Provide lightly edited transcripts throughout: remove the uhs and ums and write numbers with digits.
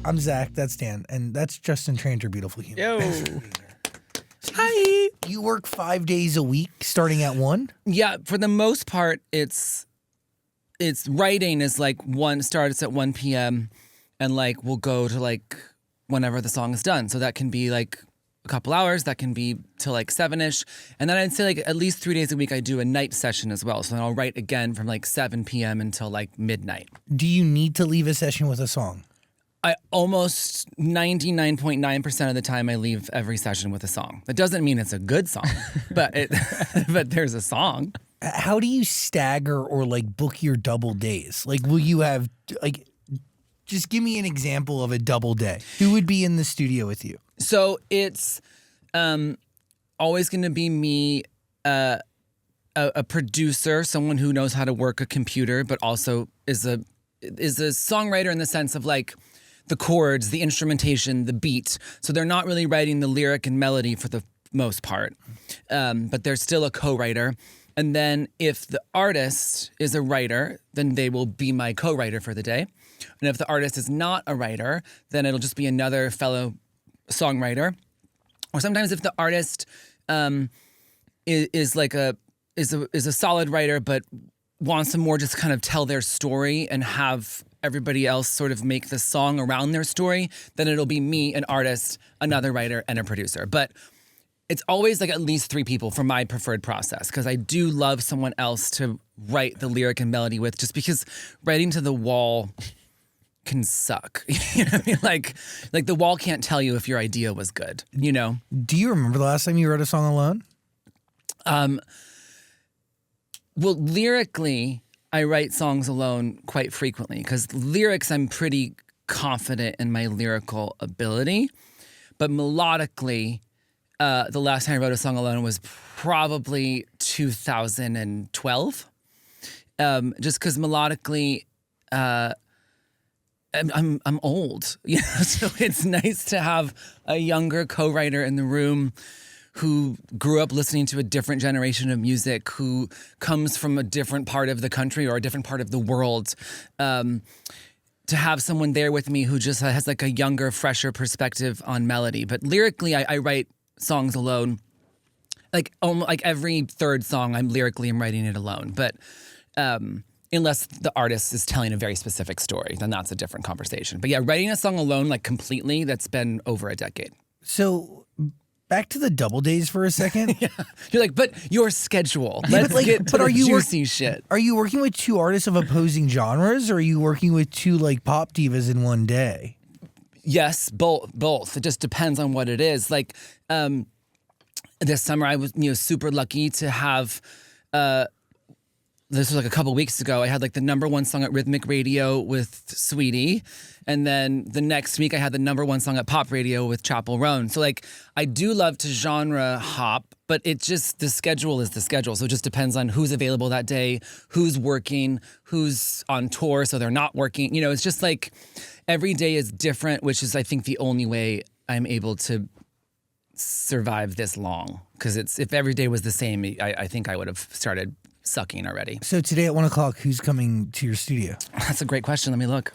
I'm Zach, that's Dan, and that's Justin Tranter, beautiful human. Yo. Thanks for being here. So Hi. You work 5 days a week, starting at 1? Yeah, for the most part, it's writing is like starts at 1 p.m. and like we'll go to like whenever the song is done. So that can be like a couple hours, that can be till like 7-ish. And then I'd say like at least 3 days a week I do a night session as well. So then I'll write again from like 7 p.m. until like midnight. Do you need to leave a session with a song? I almost 99.9% of the time I leave every session with a song. That doesn't mean it's a good song, but but there's a song. How do you stagger or like book your double days? Like, will you have like, just give me an example of a double day. Who would be in the studio with you? So it's always going to be me, a producer, someone who knows how to work a computer, but also is a songwriter in the sense of like the chords, the instrumentation, the beat. So they're not really writing the lyric and melody for the most part, but they're still a co-writer. And then if the artist is a writer, then they will be my co-writer for the day. And if the artist is not a writer, then it'll just be another fellow songwriter. Or sometimes if the artist is a solid writer but wants to more just kind of tell their story and have everybody else sort of make the song around their story, then it'll be me, an artist, another writer, and a producer. But it's always like at least 3 people for my preferred process, because I do love someone else to write the lyric and melody with, just because writing to the wall can suck. You know what I mean? Like the wall can't tell you if your idea was good, you know? Do you remember the last time you wrote a song alone? Well, lyrically, I write songs alone quite frequently, because lyrics, I'm pretty confident in my lyrical ability. But melodically, the last time I wrote a song alone was probably 2012. Just because melodically, I'm old, you know, so it's nice to have a younger co-writer in the room who grew up listening to a different generation of music, who comes from a different part of the country or a different part of the world. To have someone there with me who just has like a younger, fresher perspective on melody. But lyrically, I write songs alone. Like every third song, I'm writing it alone. But unless the artist is telling a very specific story, then that's a different conversation. But yeah, writing a song alone, like completely, that's been over a decade. So back to the double days for a second. Yeah. You're like, but your schedule. Let's get to the juicy shit. Are you working with 2 artists of opposing genres, or are you working with 2 like pop divas in one day? Yes, both. It just depends on what it is. Like this summer, I was super lucky to have. This was like a couple weeks ago. I had like the #1 song at Rhythmic Radio with Sweetie. And then the next week I had the #1 song at Pop Radio with Chappell Roan. So like I do love to genre hop, but it just, the schedule is the schedule. So it just depends on who's available that day, who's working, who's on tour, so they're not working. You know, it's just like every day is different, which is I think the only way I'm able to survive this long. Because if every day was the same, I think I would have started sucking already. So today at 1 o'clock, who's coming to your studio? That's a great question. Let me look.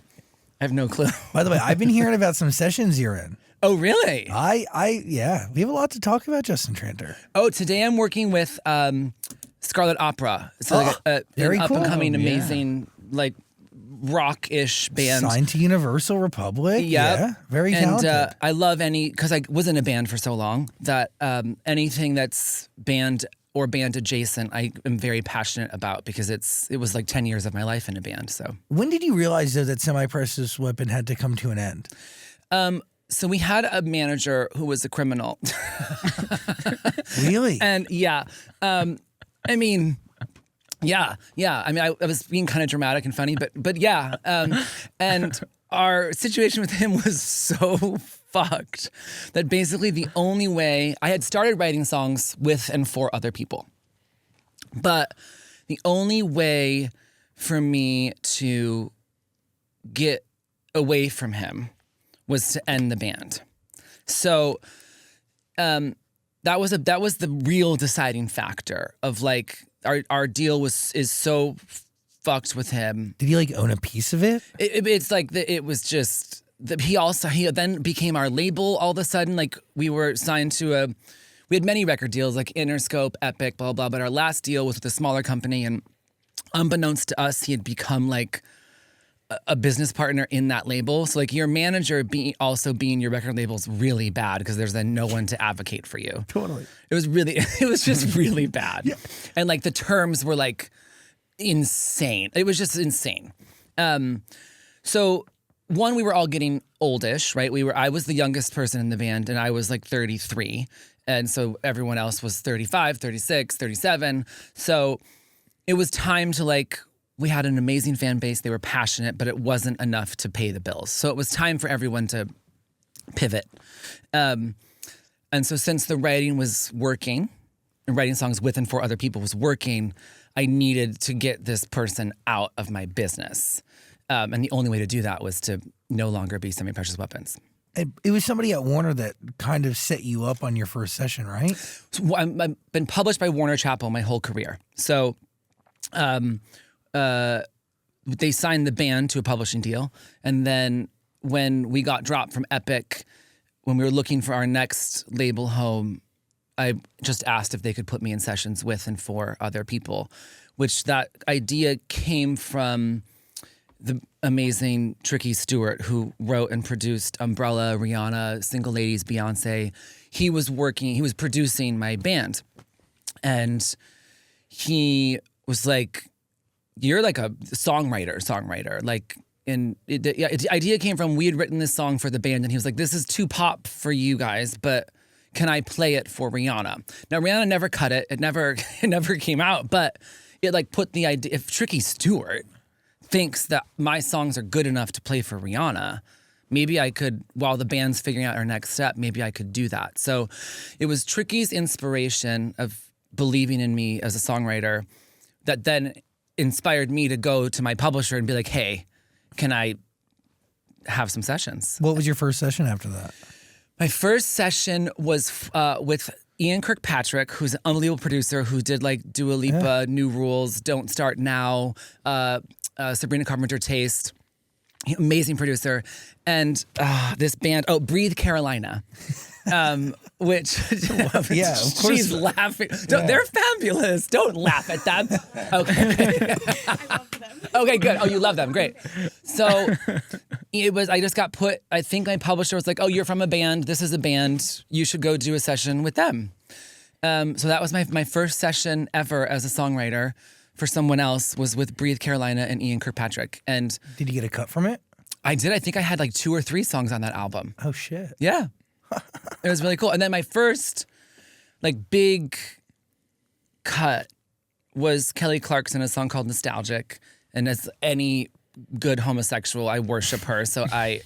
I have no clue. By the way, I've been hearing about some sessions you're in. Oh, really? Yeah, we have a lot to talk about, Justin Tranter. Oh, today I'm working with Scarlet Opera. It's like an up and coming, amazing, like rock-ish band. Signed to Universal Republic. Yep. Yeah, very talented. And I love because I was in a band for so long that anything that's band or band adjacent, I am very passionate about, because it was like 10 years of my life in a band. So when did you realize though that Semi-Precious Weapon had to come to an end? So we had a manager who was a criminal. Really? And yeah, I mean, yeah. I mean, I was being kind of dramatic and funny, but yeah. And our situation with him was so fucked that basically the only way I had started writing songs with and for other people, but the only way for me to get away from him was to end the band. So that was the real deciding factor of like our deal is so fucked with him. Did he like own a piece of it? It's like it was just he then became our label all of a sudden. Like we were signed to we had many record deals like Interscope, Epic, blah, blah, but our last deal was with a smaller company, and unbeknownst to us, he had become like a business partner in that label. So like your manager also being your record label is really bad because there's then no one to advocate for you. Totally. It was just really bad. Yeah. And like the terms were like insane. It was just insane. So one, we were all getting oldish, right? I was the youngest person in the band, and I was like 33. And so everyone else was 35, 36, 37. So it was time to like, we had an amazing fan base. They were passionate, but it wasn't enough to pay the bills. So it was time for everyone to pivot. And so since the writing was working, and writing songs with and for other people was working, I needed to get this person out of my business. And the only way to do that was to no longer be Semi-Precious Weapons. It was somebody at Warner that kind of set you up on your first session, right? So I've been published by Warner Chappell my whole career. So they signed the band to a publishing deal. And then when we got dropped from Epic, when we were looking for our next label home, I just asked if they could put me in sessions with and for other people, which that idea came from the amazing Tricky Stewart, who wrote and produced Umbrella, Rihanna, Single Ladies, Beyonce. He was producing my band. And he was like, you're like a songwriter. Like, the idea came from, we had written this song for the band, and he was like, this is too pop for you guys, but can I play it for Rihanna? Now, Rihanna never cut it. It never came out, but it like put the idea, if Tricky Stewart thinks that my songs are good enough to play for Rihanna, maybe I could, while the band's figuring out our next step, maybe I could do that. So it was Tricky's inspiration of believing in me as a songwriter that then inspired me to go to my publisher and be like, hey, can I have some sessions? What was your first session after that? My first session was with Ian Kirkpatrick, who's an unbelievable producer who did like Dua Lipa, New Rules, Don't Start Now, Sabrina Carpenter Taste. Amazing producer. And this band, Breathe Carolina. Which yeah, of course. She's laughing. They're fabulous. Don't laugh at them. Okay. I love them. Okay, good. Oh, you love them. Great. So I just got put, I think my publisher was like, oh, you're from a band. This is a band. You should go do a session with them. So that was my first session ever as a songwriter for someone else, was with Breathe Carolina and Ian Kirkpatrick. And did you get a cut from it? I did. I think I had like 2 or 3 songs on that album. Oh, shit. Yeah. It was really cool. And then my first like big cut was Kelly Clarkson, a song called Nostalgic. And as any good homosexual, I worship her. So I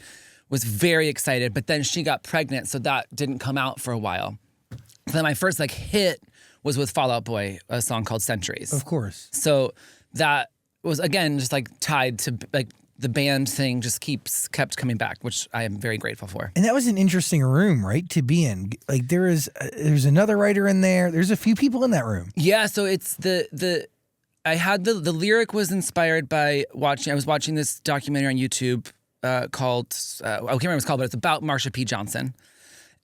was very excited. But then she got pregnant, so that didn't come out for a while. So then my first like hit was with Fall Out Boy, a song called Centuries. Of course. So that was, again, just like tied to like the band thing just kept coming back, which I am very grateful for. And that was an interesting room, right, to be in. Like there's another writer in there. There's a few people in that room. Yeah, so it's the lyric was inspired by I was watching this documentary on YouTube called, I can't remember what it's called, but it's about Marsha P. Johnson,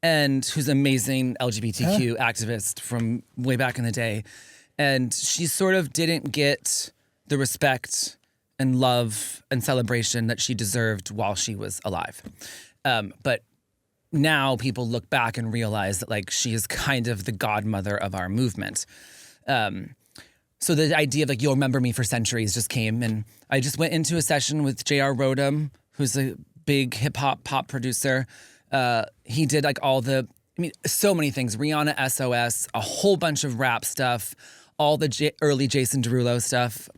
and who's an amazing LGBTQ activist from way back in the day. And she sort of didn't get the respect and love and celebration that she deserved while she was alive. But now people look back and realize that like she is kind of the godmother of our movement. So the idea of like, you'll remember me for centuries just came, and I just went into a session with J.R. Rodham, who's a big hip hop pop producer. He did like so many things, Rihanna SOS, a whole bunch of rap stuff, all the early Jason Derulo stuff,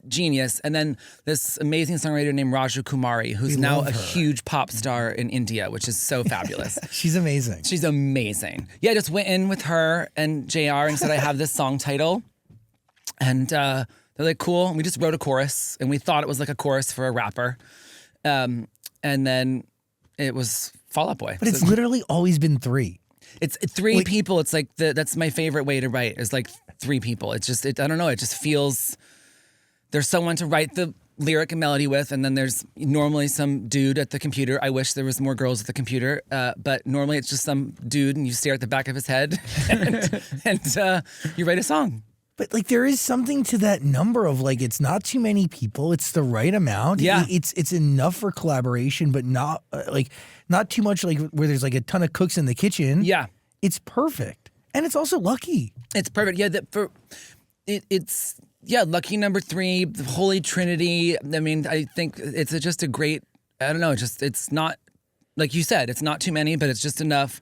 genius. And then this amazing songwriter named Raju Kumari, who's now a huge pop star in India, which is so fabulous. She's amazing. She's amazing. Yeah, I just went in with her and JR and said, I have this song title. And they're like, cool. And we just wrote a chorus, and we thought it was like a chorus for a rapper. And then it was Fall Out Boy. But it's literally always been 3. It's 3 people. It's like that's my favorite way to write, is like 3 people. It's just, I don't know. It just feels there's someone to write the lyric and melody with, and then there's normally some dude at the computer. I wish there was more girls at the computer, but normally it's just some dude and you stare at the back of his head and you write a song. But like there is something to that number of like it's not too many people, it's the right amount. Yeah. It's enough for collaboration, but not not too much like where there's like a ton of cooks in the kitchen. Yeah. It's perfect. And it's also lucky. It's perfect. Yeah, it's lucky number 3, the Holy Trinity. I mean, I think it's just a great, I don't know, it's not, like you said, it's not too many, but it's just enough.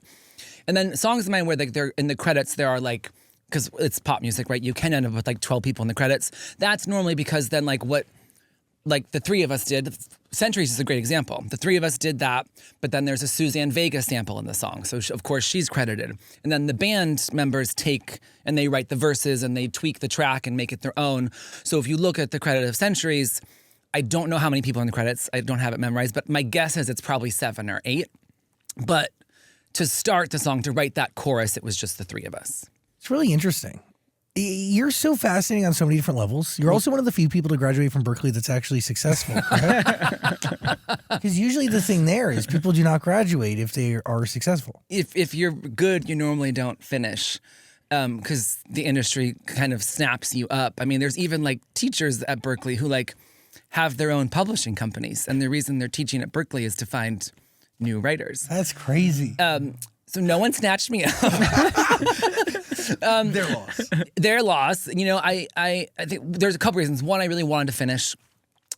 And then songs of mine where like they're in the credits, there are like, because it's pop music, right? You can end up with like 12 people in the credits. That's normally because then like what, like the 3 of us did, Centuries is a great example. The 3 of us did that, but then there's a Suzanne Vega sample in the song. So of course she's credited. And then the band members take and they write the verses and they tweak the track and make it their own. So if you look at the credit of Centuries, I don't know how many people in the credits. I don't have it memorized, but my guess is it's probably 7 or 8. But to start the song, to write that chorus, it was just the 3 of us. It's really interesting. You're so fascinating on so many different levels. You're also one of the few people to graduate from Berkeley that's actually successful, correct? Because usually the thing there is people do not graduate if they are successful. If you're good, you normally don't finish because the industry kind of snaps you up. I mean, there's even like teachers at Berkeley who like have their own publishing companies. And the reason they're teaching at Berkeley is to find new writers. That's crazy. So no one snatched me up. Their loss. Their loss. You know, I think there's a couple reasons. One, I really wanted to finish.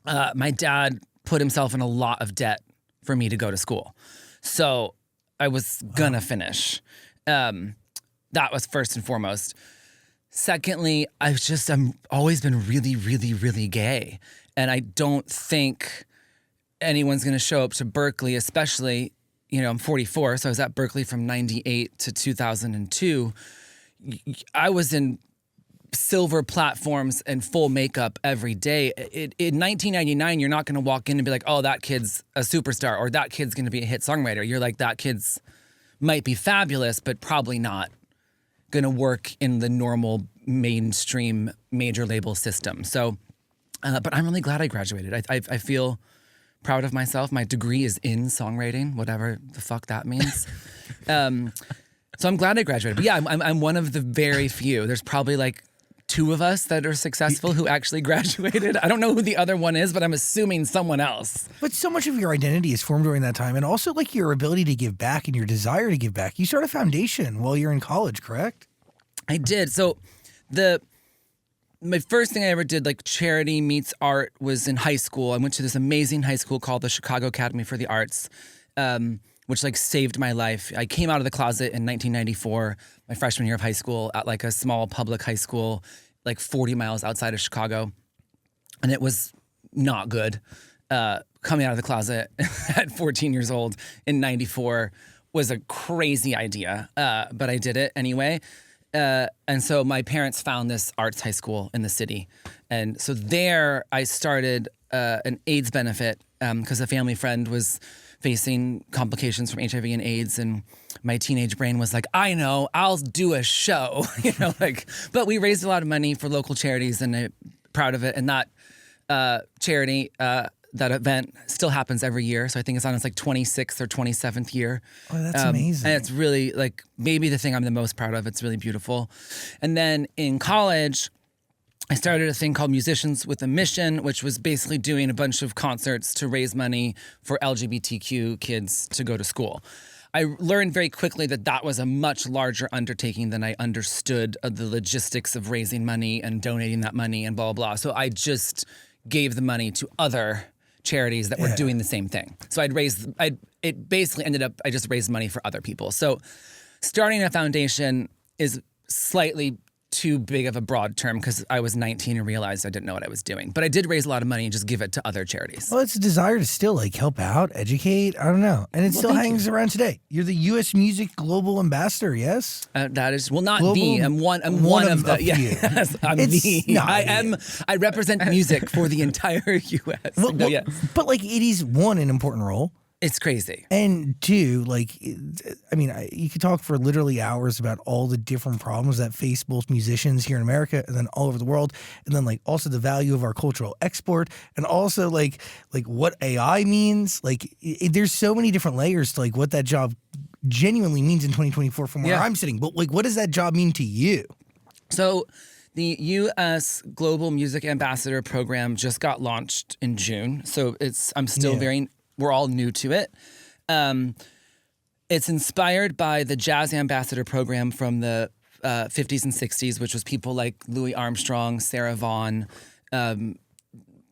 My dad put himself in a lot of debt for me to go to school. So I was gonna finish. That was first and foremost. Secondly, I'm always been really, really, really gay. And I don't think anyone's gonna show up to Berkeley, especially, you know, I'm 44, so I was at Berkeley from 98 to 2002. I was in silver platforms and full makeup every day. In 1999, you're not going to walk in and be like, oh, that kid's a superstar or that kid's going to be a hit songwriter. You're like, that kid's might be fabulous, but probably not going to work in the normal mainstream major label system. So, but I'm really glad I graduated. I feel proud of myself. My degree is in songwriting, whatever the fuck that means. So I'm glad I graduated. But yeah, I'm one of the very few. There's probably like 2 of us that are successful who actually graduated. I don't know who the other one is, but I'm assuming someone else. But so much of your identity is formed during that time, and also like your ability to give back and your desire to give back. You started a foundation while you're in college, correct? I did. So my first thing I ever did, like charity meets art, was in high school. I went to this amazing high school called the Chicago Academy for the Arts, which like saved my life. I came out of the closet in 1994, my freshman year of high school, at like a small public high school, like 40 miles outside of Chicago. And it was not good. Coming out of the closet at 14 years old in 94 was a crazy idea, but I did it anyway. And so my parents found this arts high school in the city. And so there I started an AIDS benefit because a family friend was facing complications from HIV and AIDS, and my teenage brain was like, I know, I'll do a show, you know, like, but we raised a lot of money for local charities and I'm proud of it. And that charity, that event still happens every year. So I think it's on its like 26th or 27th year. Oh, that's amazing. And it's really like maybe the thing I'm the most proud of. It's really beautiful. And then in college, I started a thing called Musicians with a Mission, which was basically doing a bunch of concerts to raise money for LGBTQ kids to go to school. I learned very quickly that that was a much larger undertaking than I understood of the logistics of raising money and donating that money and blah, blah, blah. So I just gave the money to other charities that were doing the same thing. So it basically ended up, I just raised money for other people. So starting a foundation is slightly too big of a broad term because I was 19 and realized I didn't know what I was doing. But I did raise a lot of money and just give it to other charities. Well, it's a desire to still like help out, educate. I don't know. And it still hangs around today. You're the U.S. Music Global Ambassador, yes? That is, well, not Global, the. I'm one of the. Yes, I'm the. Not I am. I represent music for the entire U.S. But like it is an important role. It's crazy. And two, like, I mean, you could talk for literally hours about all the different problems that face both musicians here in America and then all over the world, and then like also the value of our cultural export, and also like what AI means. Like, there's so many different layers to like what that job genuinely means in 2024 from where I'm sitting. But like, what does that job mean to you? So the U.S. Global Music Ambassador Program just got launched in June. So I'm still we're all new to it. It's inspired by the Jazz Ambassador Program from the 50s and 60s, which was people like Louis Armstrong, Sarah Vaughan,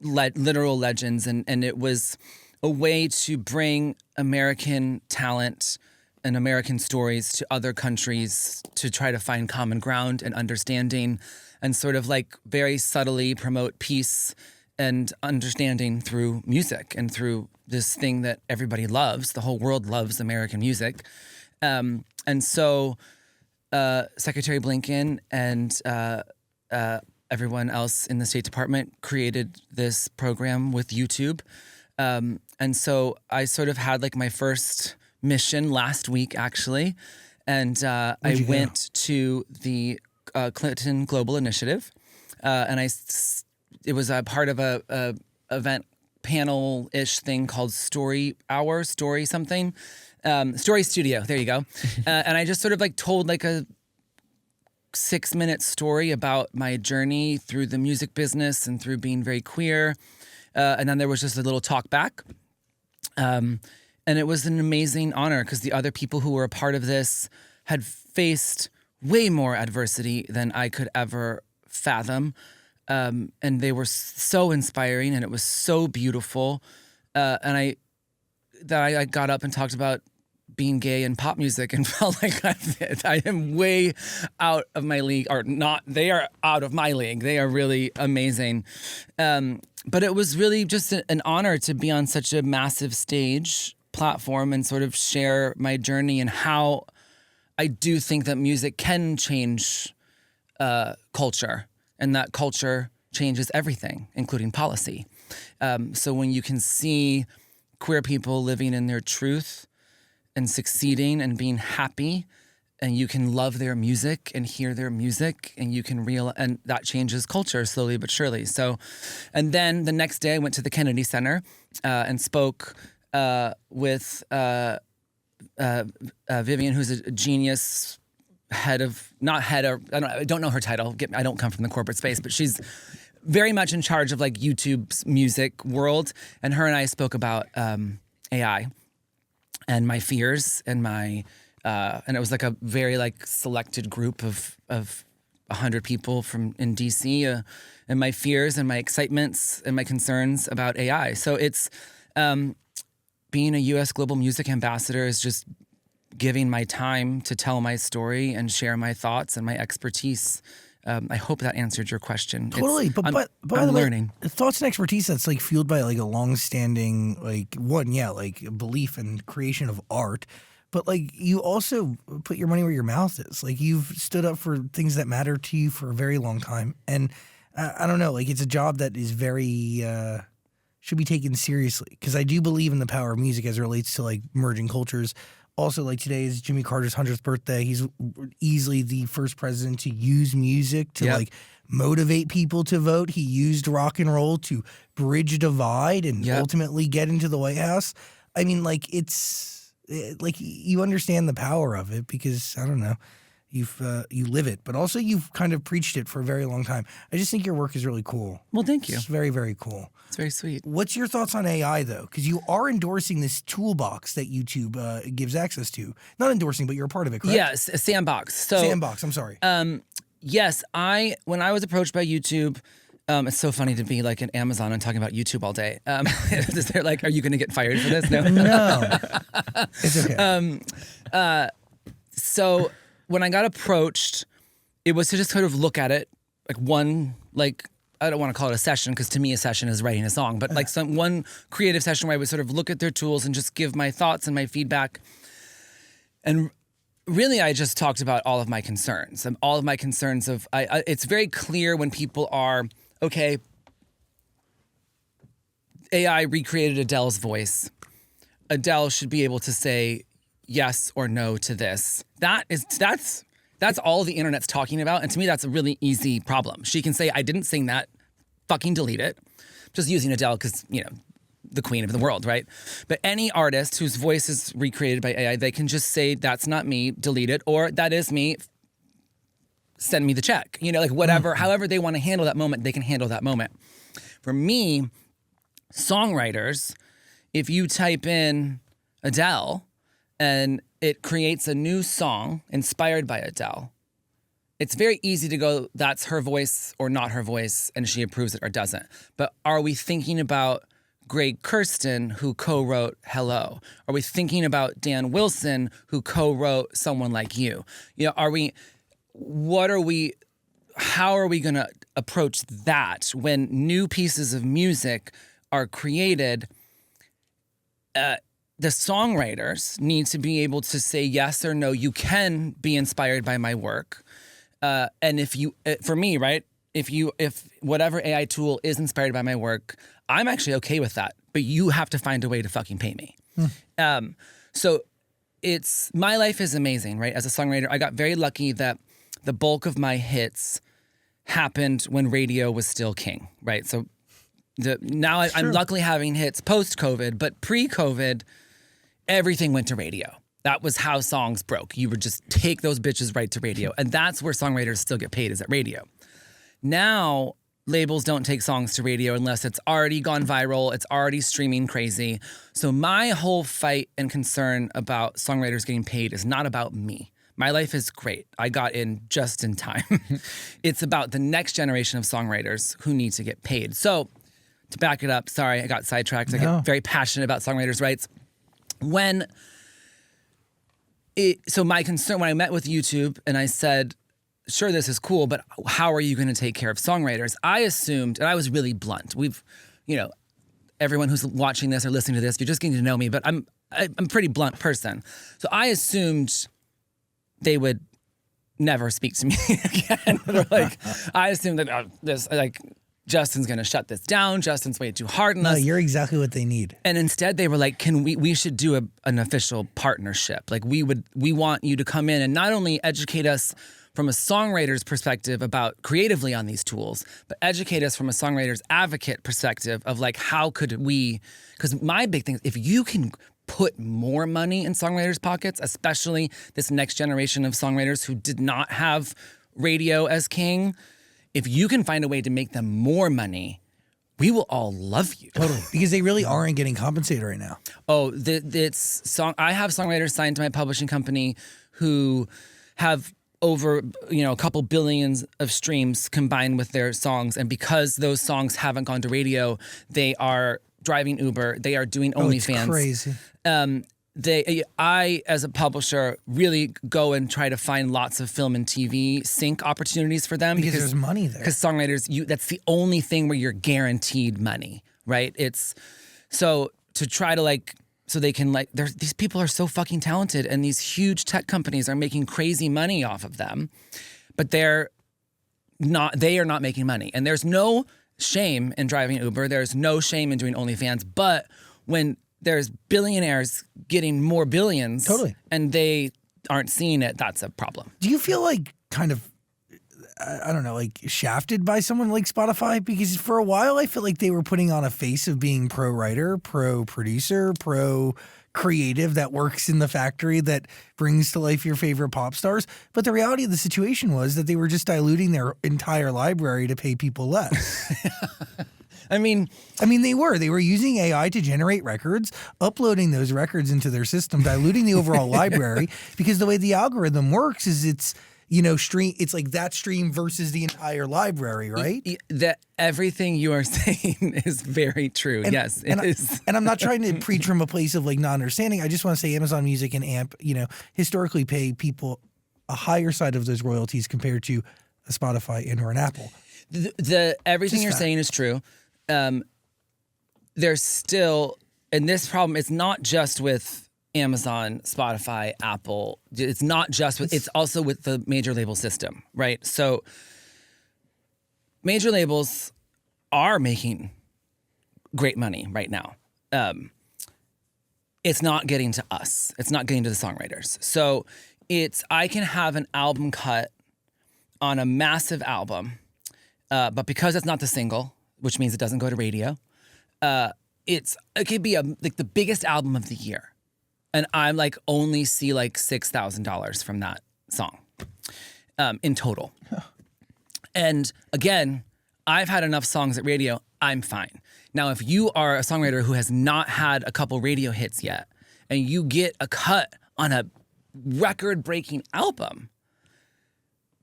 literal legends. And it was a way to bring American talent and American stories to other countries to try to find common ground and understanding, and sort of like very subtly promote peace and understanding through music and through this thing that everybody loves. The whole world loves American music. And so Secretary Blinken and everyone else in the State Department created this program with YouTube. And so I sort of had like my first mission last week, actually. And I went to the Clinton Global Initiative. And it was a part of a event panel-ish thing called Story Hour, Story something. Story Studio, there you go. And I just sort of like told like a 6-minute story about my journey through the music business and through being very queer. And then there was just a little talk back. And it was an amazing honor because the other people who were a part of this had faced way more adversity than I could ever fathom. And they were so inspiring, and it was so beautiful. And I got up and talked about being gay in pop music and felt like I am way out of my league, or not. They are out of my league. They are really amazing. But it was really just an honor to be on such a massive stage platform and sort of share my journey and how I do think that music can change culture. And that culture changes everything, including policy. So when you can see queer people living in their truth and succeeding and being happy, and you can love their music and hear their music, and you can and that changes culture slowly but surely. So, and then the next day I went to the Kennedy Center and spoke with Vivian, who's a genius. I don't know her title. I don't come from the corporate space, but she's very much in charge of like YouTube's music world. And her and I spoke about AI and my fears and and it was like a very like selected group of 100 people in DC, and my fears and my excitements and my concerns about AI. So it's being a U.S. Global Music Ambassador is just giving my time to tell my story and share my thoughts and my expertise. I hope that answered your question. Totally, but I'm learning. Thoughts and expertise that's like fueled by like a long-standing like belief and creation of art. But like you also put your money where your mouth is. Like you've stood up for things that matter to you for a very long time, and I don't know, like it's a job that is very should be taken seriously, because I do believe in the power of music as it relates to like merging cultures. Also, like today is Jimmy Carter's 100th birthday. He's easily the first president to use music to like motivate people to vote. He used rock and roll to bridge a divide and ultimately get into the White House. I mean, like like you understand the power of it because, I don't know, you live it, but also you've kind of preached it for a very long time. I just think your work is really cool. Well, thank you. It's very, very cool. It's very sweet. What's your thoughts on AI, though? Because you are endorsing this toolbox that YouTube gives access to. Not endorsing, but you're a part of it, correct? Yes, a sandbox. Sandbox, I'm sorry. Yes, when I was approached by YouTube, it's so funny to be like at Amazon and talking about YouTube all day. They're like, are you going to get fired for this? No. No. It's okay. So when I got approached, it was to just sort of look at it, I don't want to call it a session, because to me a session is writing a song, but like one creative session where I would sort of look at their tools and just give my thoughts and my feedback. And really, I just talked about all of my concerns. It's very clear when people are, okay, AI recreated Adele's voice. Adele should be able to say yes or no to this. That's all the internet's talking about. And to me, that's a really easy problem. She can say, I didn't sing that, fucking delete it. Just using Adele because, the queen of the world, right? But any artist whose voice is recreated by AI, they can just say, that's not me, delete it, or that is me, send me the check. Whatever, however they want to handle that moment, they can handle that moment. For me, songwriters, if you type in Adele and it creates a new song inspired by Adele, it's very easy to go, that's her voice or not her voice, and she approves it or doesn't. But are we thinking about Greg Kurstin, who co-wrote Hello? Are we thinking about Dan Wilson, who co-wrote Someone Like You? How are we going to approach that when new pieces of music are created? The songwriters need to be able to say yes or no. You can be inspired by my work. And for me, right? If whatever AI tool is inspired by my work, I'm actually okay with that. But you have to find a way to fucking pay me. So my life is amazing, right? As a songwriter, I got very lucky that the bulk of my hits happened when radio was still king, right? So I'm luckily having hits post-COVID, but pre-COVID, everything went to radio. That was how songs broke. You would just take those bitches right to radio. And that's where songwriters still get paid, is at radio. Now, labels don't take songs to radio unless it's already gone viral, it's already streaming crazy. So my whole fight and concern about songwriters getting paid is not about me. My life is great. I got in just in time. It's about the next generation of songwriters who need to get paid. So to back it up, sorry, I got sidetracked. I get very passionate about songwriters' rights. So my concern, when I met with YouTube and I said, sure, this is cool, but how are you going to take care of songwriters? I assumed, and I was really blunt. Everyone who's watching this or listening to this, you're just getting to know me, but I'm a pretty blunt person. So I assumed they would never speak to me again. I assumed that Justin's going to shut this down. Justin's way too hard on us. No, you're exactly what they need. And instead they were like, we should do an official partnership. Like we want you to come in and not only educate us from a songwriter's perspective about creatively on these tools, but educate us from a songwriter's advocate perspective of how could we, because my big thing is if you can put more money in songwriters' pockets, especially this next generation of songwriters who did not have radio as king, if you can find a way to make them more money, we will all love you. Totally. Because they really aren't getting compensated right now. Oh, I have songwriters signed to my publishing company who have over, a couple billions of streams combined with their songs. And because those songs haven't gone to radio, they are driving Uber. They are doing OnlyFans. It's crazy. I, as a publisher, really go and try to find lots of film and TV sync opportunities for them because there's money there. Because songwriters, that's the only thing where you're guaranteed money, right? It's so to try to so they can these people are so fucking talented, and these huge tech companies are making crazy money off of them, but they are not making money, and there's no shame in driving Uber. There's no shame in doing OnlyFans, but when there's billionaires getting more billions, totally, and they aren't seeing it, that's a problem. Do you feel kind of, I don't know, shafted by someone like Spotify? Because for a while, I feel like they were putting on a face of being pro-writer, pro-producer, pro-creative that works in the factory that brings to life your favorite pop stars. But the reality of the situation was that they were just diluting their entire library to pay people less. I mean, they were using AI to generate records, uploading those records into their system, diluting the overall library, because the way the algorithm works is it's that stream versus the entire library, right? That everything you are saying is very true. Yes, it is. And I'm not trying to preach from a place of not-understanding. I just want to say Amazon Music and AMP, historically pay people a higher side of those royalties compared to a Spotify and or an Apple. Everything you're saying is true. There's still, and this problem is not just with Amazon, Spotify, Apple. It's not just with, it's also with the major label system, right? So major labels are making great money right now. it's not getting to us. It's not getting to the songwriters. So I can have an album cut on a massive album, but because it's not the single, which means it doesn't go to radio, it could be like the biggest album of the year, and I'm like only see like $6,000 from that song, in total. And again, I've had enough songs at radio. I'm fine. Now, if you are a songwriter who has not had a couple radio hits yet, and you get a cut on a record-breaking album,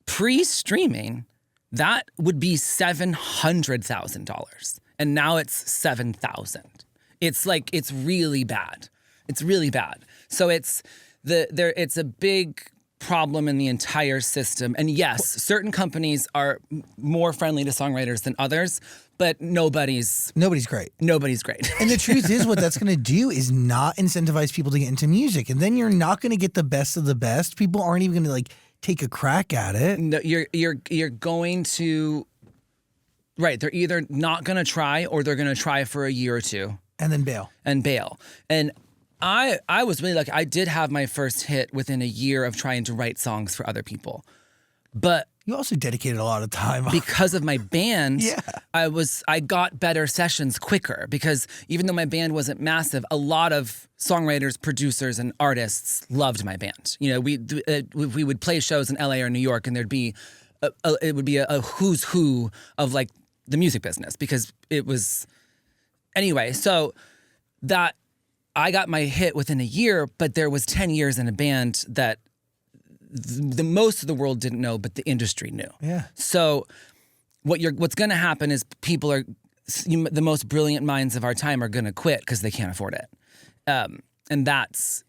pre-streaming, that would be $700,000, and now it's $7,000. It's like it's really bad. It's really bad. So it's a big problem in the entire system. And yes, certain companies are more friendly to songwriters than others, but nobody's great. Nobody's great. And the truth is, what that's going to do is not incentivize people to get into music, and then you're not going to get the best of the best. People aren't even going to like take a crack at it. No, you're going to, right? They're either not going to try, or they're going to try for a year or two and then bail. And I was really lucky. I did have my first hit within a year of trying to write songs for other people. But you also dedicated a lot of time. Because of my band, yeah. I got better sessions quicker, because even though my band wasn't massive, a lot of songwriters, producers, and artists loved my band. You know, we would play shows in LA or New York, and there'd be it would be a who's who of like the music business, because it was anyway. So that I got my hit within a year, but there was 10 years in a band that the most of the world didn't know, but the industry knew. Yeah. So what's going to happen is people are, the most brilliant minds of our time are going to quit because they can't afford it. And that's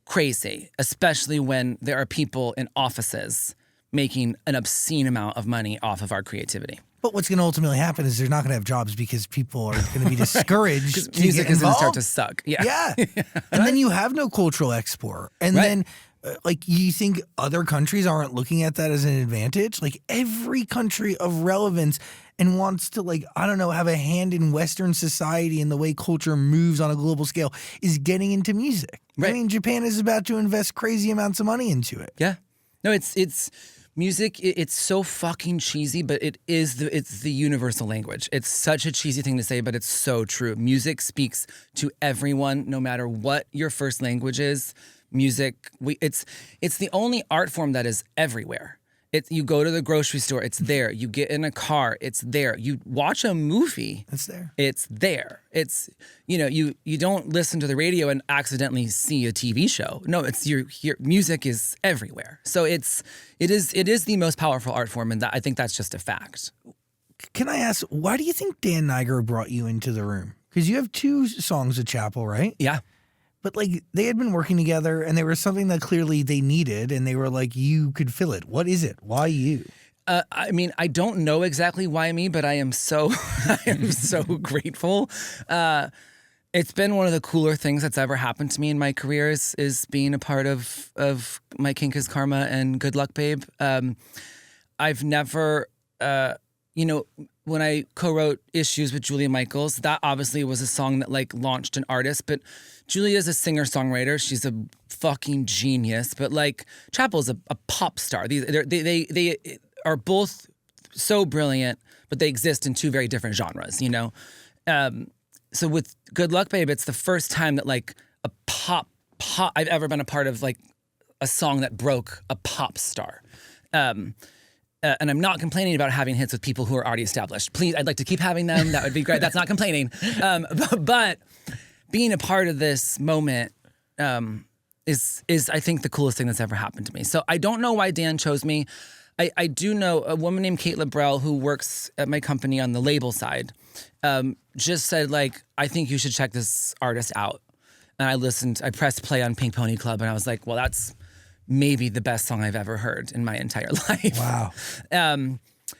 crazy, especially when there are people in offices making an obscene amount of money off of our creativity. But what's going to ultimately happen is they're not going to have jobs because people are going to be discouraged. Because music is going to start to suck. Yeah. And then you have no cultural export. And then, like, you think other countries aren't looking at that as an advantage? Like, every country of relevance and wants to, like, I don't know, have a hand in Western society and the way culture moves on a global scale is getting into music. Right. I mean, Japan is about to invest crazy amounts of money into it. Yeah. No, it's music. It's so fucking cheesy, but it's the universal language. It's such a cheesy thing to say, but it's so true. Music speaks to everyone, no matter what your first language is. Music, it's the only art form that is everywhere. You go to the grocery store, it's there. You get in a car, it's there. You watch a movie, it's there. It's there. It's, you don't listen to the radio and accidentally see a TV show. No, it's your music is everywhere. So it is the most powerful art form, and I think that's just a fact. Can I ask, why do you think Dan Niger brought you into the room? Because you have 2 songs at Chappell, right? Yeah. But, like, they had been working together, and there was something that clearly they needed, and they were like, you could fill it. What is it? Why you? I mean, I don't know exactly why me, but I am so grateful. It's been one of the cooler things that's ever happened to me in my career is being a part of My Kink is Karma and Good Luck Babe. I've never, when I co-wrote Issues with Julia Michaels, that obviously was a song that like launched an artist, but Julia's a singer-songwriter. She's a fucking genius, but like Chappell's a pop star. They are both so brilliant, but they exist in 2 very different genres, So with Good Luck Babe, it's the first time that like a pop I've ever been a part of like a song that broke a pop star. And I'm not complaining about having hits with people who are already established. Please, I'd like to keep having them. That would be great. That's not complaining. But being a part of this moment is I think the coolest thing that's ever happened to me. So I don't know why Dan chose me. I do know a woman named Kate Lebrel who works at my company on the label side. Just said like, I think you should check this artist out. And I listened. I pressed play on Pink Pony Club, and I was like, well, that's maybe the best song I've ever heard in my entire life. Wow.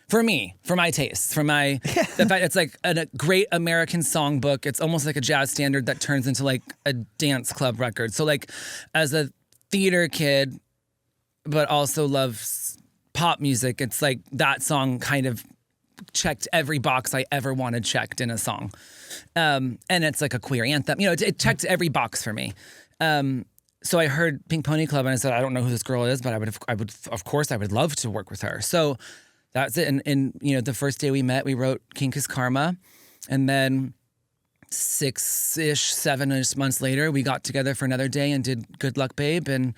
For me, for my taste, the fact it's like a great American songbook. It's almost like a jazz standard that turns into like a dance club record. So like as a theater kid, but also loves pop music, it's like that song kind of checked every box I ever wanted checked in a song. And it's like a queer anthem. You know, it checked every box for me. So I heard Pink Pony Club and I said, I don't know who this girl is, but I would, of course, I would love to work with her. So that's it. And you know, the first day we met, we wrote Kink is Karma. And then 6-ish, 7-ish months later, we got together for another day and did Good Luck Babe. And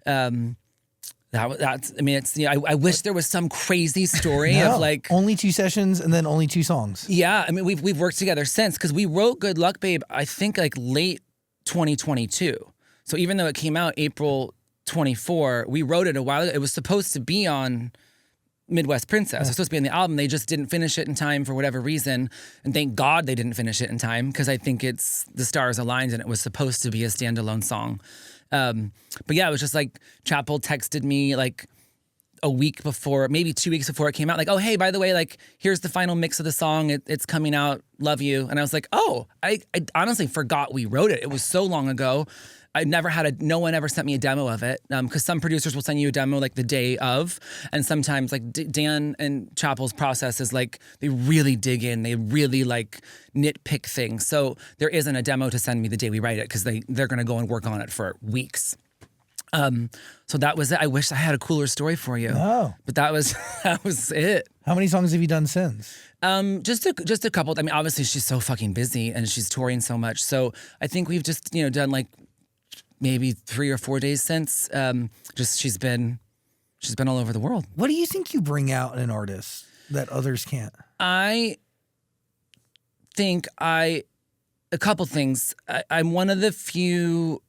that's, I mean, it's, you know, I wish there was some crazy story of like only 2 sessions and then only 2 songs. Yeah. I mean, we've worked together since, because we wrote Good Luck Babe, I think like late 2022. So even though it came out April 24, we wrote it a while ago. It was supposed to be on Midwest Princess. It was supposed to be on the album. They just didn't finish it in time for whatever reason. And thank God they didn't finish it in time, because I think it's the stars aligned and it was supposed to be a standalone song. But yeah, it was just like Chappell texted me like a week before, maybe 2 weeks before it came out, like, oh, hey, by the way, like, here's the final mix of the song. It's coming out. Love you. And I was like, oh, I honestly forgot we wrote it. It was so long ago. I never had no one ever sent me a demo of it, because some producers will send you a demo like the day of, and sometimes like Dan and Chappell's process is like they really dig in, they really like nitpick things. So there isn't a demo to send me the day we write it, because they're gonna go and work on it for weeks. So that was it. I wish I had a cooler story for you. Oh, but that was it. How many songs have you done since? Just a couple. I mean, obviously she's so fucking busy and she's touring so much. So I think we've just done like maybe 3 or 4 days since. Just she's been all over the world. What do you think you bring out in an artist that others can't? I think a couple things. I'm one of the few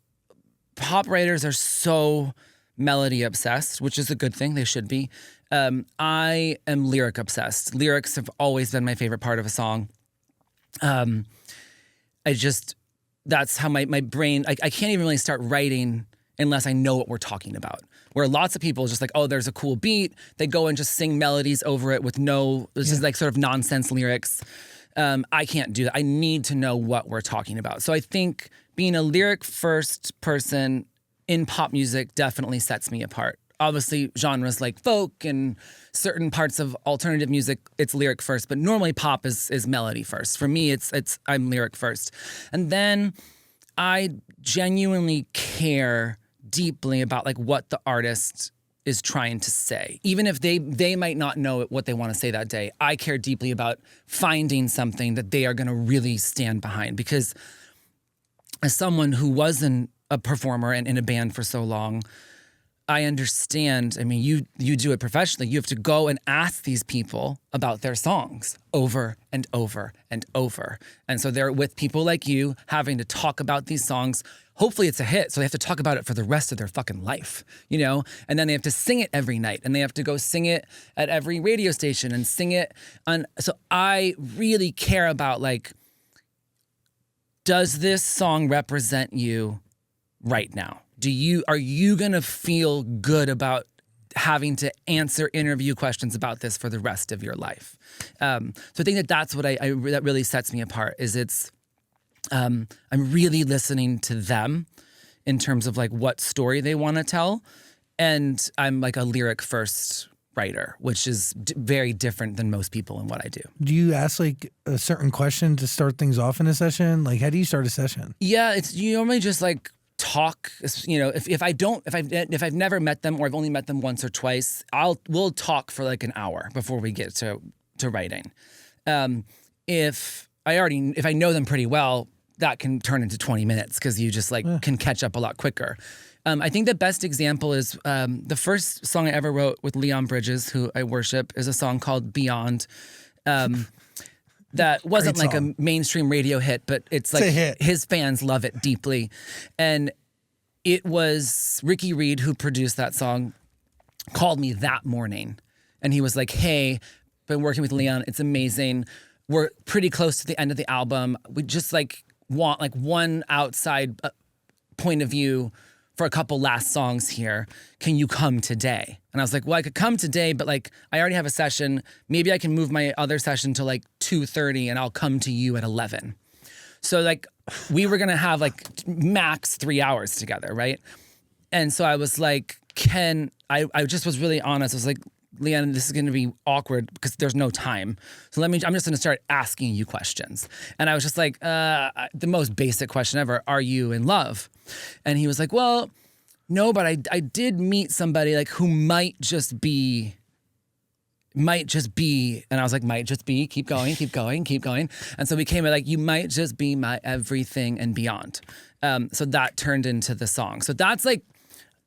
pop writers are so melody obsessed, which is a good thing. They should be. I am lyric obsessed. Lyrics have always been my favorite part of a song. That's how my brain, I can't even really start writing unless I know what we're talking about. Where lots of people just like, oh, there's a cool beat. They go and just sing melodies over it with this is like sort of nonsense lyrics. I can't do that. I need to know what we're talking about. So I think being a lyric first person in pop music definitely sets me apart. Obviously, genres like folk and certain parts of alternative music, it's lyric first, but normally pop is melody first. For me, I'm lyric first. And then I genuinely care deeply about like what the artist is trying to say. Even if they might not know what they want to say that day, I care deeply about finding something that they are going to really stand behind. Because as someone who wasn't a performer and in a band for so long, I understand. I mean, you do it professionally. You have to go and ask these people about their songs over and over and over. And so they're with people like you having to talk about these songs. Hopefully it's a hit, so they have to talk about it for the rest of their fucking life, And then they have to sing it every night, and they have to go sing it at every radio station and sing it on. So I really care about like, does this song represent you right now? Are you gonna feel good about having to answer interview questions about this for the rest of your life? So I think that's what that really sets me apart. Is I'm really listening to them in terms of like what story they want to tell, and I'm like a lyric first writer, which is very different than most people in what I do. Do you ask like a certain question to start things off in a session? Like, how do you start a session? Yeah, you normally just like talk. If I've never met them or I've only met them once or twice, we'll talk for like an hour before we get to writing. If I know them pretty well, that can turn into 20 minutes because you just can catch up a lot quicker. I think the best example is the first song I ever wrote with Leon Bridges, who I worship, is a song called Beyond. That wasn't like a mainstream radio hit, but it's like his fans love it deeply. And it was Ricky Reed, who produced that song, called me that morning. And he was like, hey, been working with Leon. It's amazing. We're pretty close to the end of the album. We just want one outside point of view for a couple last songs here. Can you come today? And I was like, well, I could come today, but I already have a session. Maybe I can move my other session to 2:30 and I'll come to you at 11. So we were gonna have max 3 hours together, right? And so I was like, I just was really honest. I was like, Leanne, this is going to be awkward because there's no time. So I'm just going to start asking you questions. And I was just like, the most basic question ever, are you in love? And he was like, well, no, but I did meet somebody like who might just be. And I was like, might just be, keep going. And so we came like, you might just be my everything and beyond. So that turned into the song. So that's like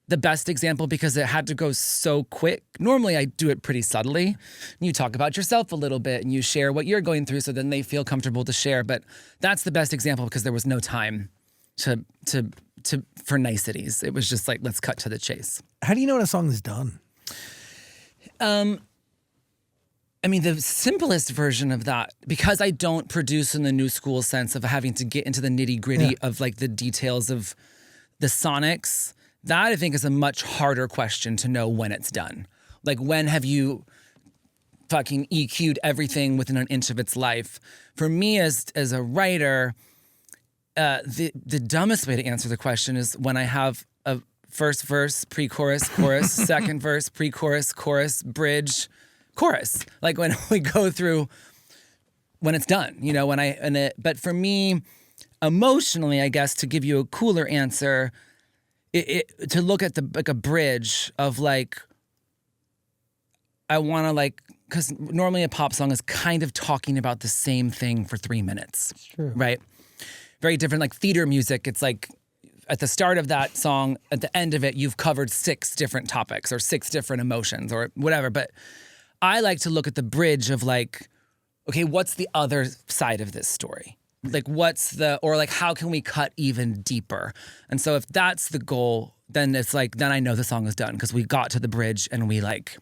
the best example because it had to go so quick. Normally I do it pretty subtly. You talk about yourself a little bit and you share what you're going through so then they feel comfortable to share. But that's the best example because there was no time for niceties. It was just like, let's cut to the chase. How do you know when a song is done? I mean, the simplest version of that, because I don't produce in the new school sense of having to get into the nitty gritty of like the details of the sonics, that I think is a much harder question to know when it's done. Like, when have you fucking EQ'd everything within an inch of its life? For me as a writer, the dumbest way to answer the question is when I have a first verse, pre-chorus, chorus, second verse, pre-chorus, chorus, bridge, chorus. Like when we go through, when it's done, you know, but for me, emotionally, I guess, to give you a cooler answer, to look at like a bridge of like, I want to like, because normally a pop song is kind of talking about the same thing for 3 minutes. It's true. Right? Very different, like theater music. It's like at the start of that song, at the end of it, you've covered 6 different topics or 6 different emotions or whatever. But I like to look at the bridge of like, okay, what's the other side of this story? Like or like how can we cut even deeper? And so if that's the goal, then it's like, then I know the song is done because we got to the bridge and we like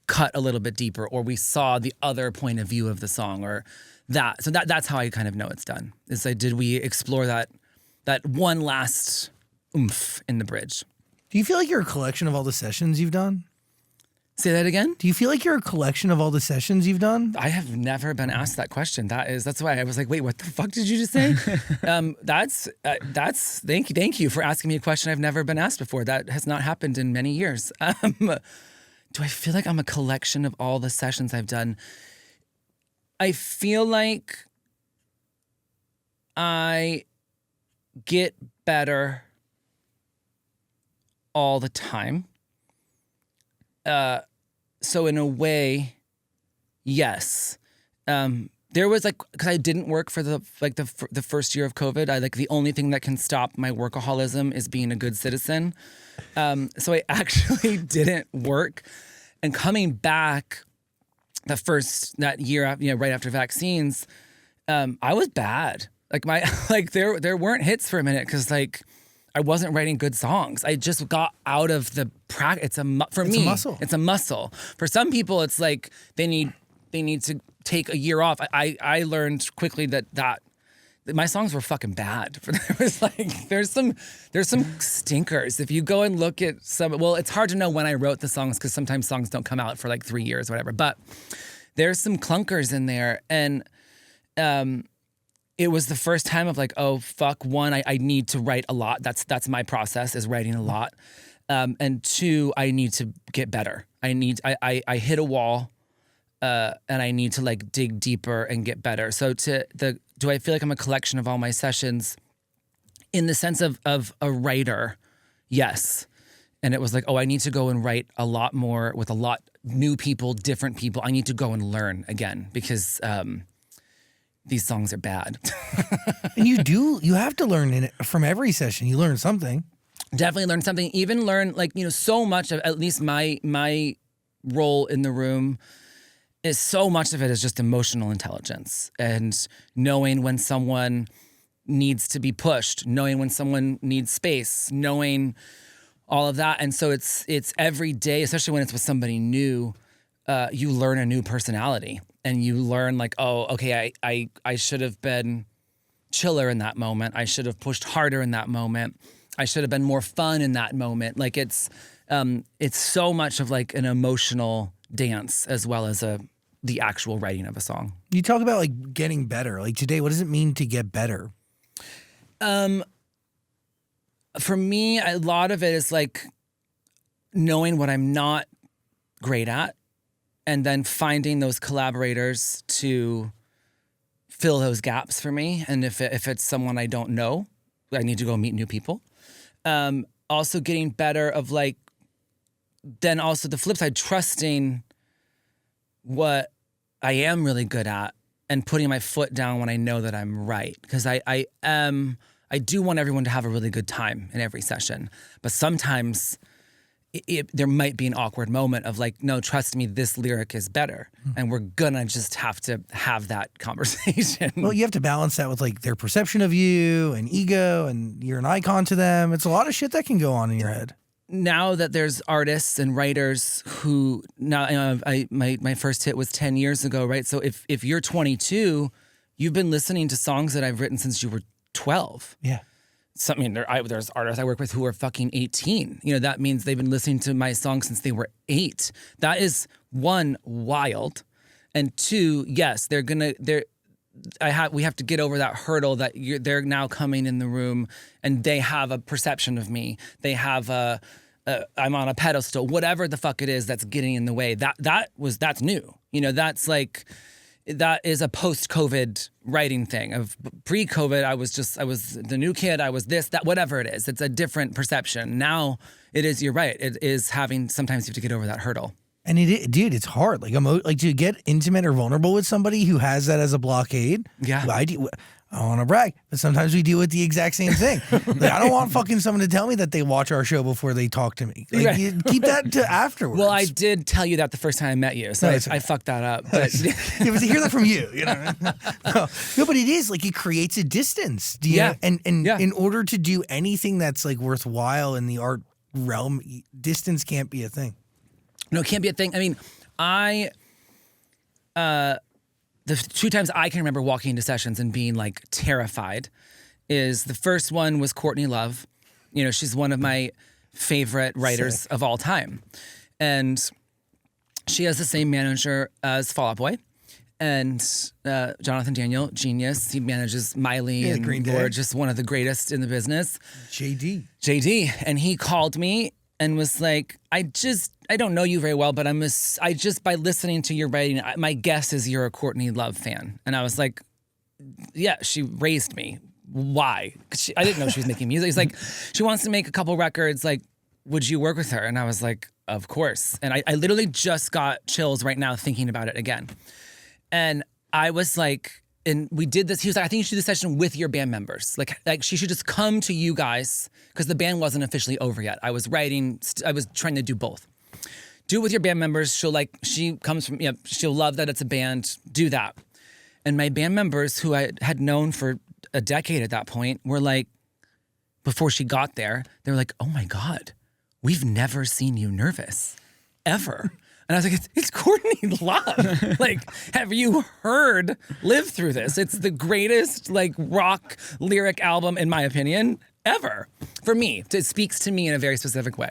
cut a little bit deeper or we saw the other point of view of the song or that. So that's how I kind of know it's done. Is like, did we explore that one last oomph in the bridge? Do you feel like you're a collection of all the sessions you've done? Say that again? Do you feel like you're a collection of all the sessions you've done? I have never been asked that question. That's why I was like, wait, what the fuck did you just say? Thank you for asking me a question I've never been asked before. That has not happened in many years. Do I feel like I'm a collection of all the sessions I've done? I feel like I get better all the time. So in a way, yes. There was like, because I didn't work for the first year of COVID. I like the only thing that can stop my workaholism is being a good citizen. So I actually didn't work, and coming back that year, right after vaccines, I was bad. Like there weren't hits for a minute because like I wasn't writing good songs. I just got out of the practice. For me, it's a muscle. For some people, it's like they need to take a year off. I learned quickly that my songs were fucking bad. There's some stinkers. If you go and look at it's hard to know when I wrote the songs because sometimes songs don't come out for like 3 years or whatever. But there's some clunkers in there, and it was the first time of like, oh fuck, one, I need to write a lot. That's my process, is writing a lot. And 2, I need to get better. I hit a wall, and I need to like dig deeper and get better. So do I feel like I'm a collection of all my sessions in the sense of a writer? Yes. And it was like, oh, I need to go and write a lot more with a lot new people, different people. I need to go and learn again because these songs are bad. And you have to learn from every session. You learn something. Definitely learn something. Even learn so much of, at least my role in the room is so much of it is just emotional intelligence and knowing when someone needs to be pushed, knowing when someone needs space, knowing all of that. And so it's every day, especially when it's with somebody new, you learn a new personality and you learn like, oh, okay, I should have been chiller in that moment. I should have pushed harder in that moment. I should have been more fun in that moment. Like it's so much of like an emotional dance as well as the actual writing of a song. You talk about like getting better. Like today, what does it mean to get better? For me, a lot of it is like knowing what I'm not great at, and then finding those collaborators to fill those gaps for me. And if it's someone I don't know, I need to go meet new people. Also getting better of like, then also the flip side, trusting what I am really good at and putting my foot down when I know that I'm right. Because I do want everyone to have a really good time in every session. But sometimes there might be an awkward moment of like, no, trust me, this lyric is better. And we're gonna just have to have that conversation. Well, you have to balance that with like their perception of you and ego, and you're an icon to them. It's a lot of shit that can go on in your head. Now that there's artists and writers who now, my first hit was 10 years ago, right? So if you're 22, you've been listening to songs that I've written since you were 12. Yeah. There's artists I work with who are fucking 18. You know, that means they've been listening to my songs since they were 8. That is, one, wild, and two, yes, we have to get over that hurdle that they're now coming in the room and they have a perception of me. They have I'm on a pedestal, whatever the fuck it is that's getting in the way. That's new. You know, that's like, that is a post-COVID writing thing. Of pre-COVID, I was the new kid, I was this, that, whatever it is. It's a different perception. Now it is, you're right, it is sometimes you have to get over that hurdle. And dude, it's hard. Like to get intimate or vulnerable with somebody who has that as a blockade. Yeah. I don't want to brag, but sometimes we deal with the exact same thing. Like, I don't want fucking someone to tell me that they watch our show before they talk to me. Like, Right. you keep that to afterwards. Well, I did tell you that the first time I met you, so I fucked that up. But yeah, but to hear that from you, you know. No, but it is like it creates a distance. And in order to do anything that's like worthwhile in the art realm, distance can't be a thing. No, it can't be a thing. I mean, the 2 times I can remember walking into sessions and being like terrified is the first one was Courtney Love. You know, she's one of my favorite writers of all time. And she has the same manager as Fall Out Boy. And Jonathan Daniel, genius. He manages Miley and Green Day. Just one of the greatest in the business. JD. And he called me and was like, I don't know you very well, but by listening to your writing, my guess is you're a Courtney Love fan. And I was like, yeah, she raised me. Why? 'Cause I didn't know she was making music. He's like, she wants to make a couple records. Like, would you work with her? And I was like, of course. And I literally just got chills right now thinking about it again. And I was like, and we did this. He was like, I think you should do this session with your band members. Like she should just come to you guys because the band wasn't officially over yet. I was writing. I was trying to do both. Do it with your band members. She comes from, she'll love that it's a band. Do that. And my band members, who I had known for a decade at that point, were like, before she got there, they were like, oh my God, we've never seen you nervous, ever. And I was like, it's Courtney Love. Like, have you heard Live Through This? It's the greatest, like, rock lyric album, in my opinion, ever. For me. It speaks to me in a very specific way.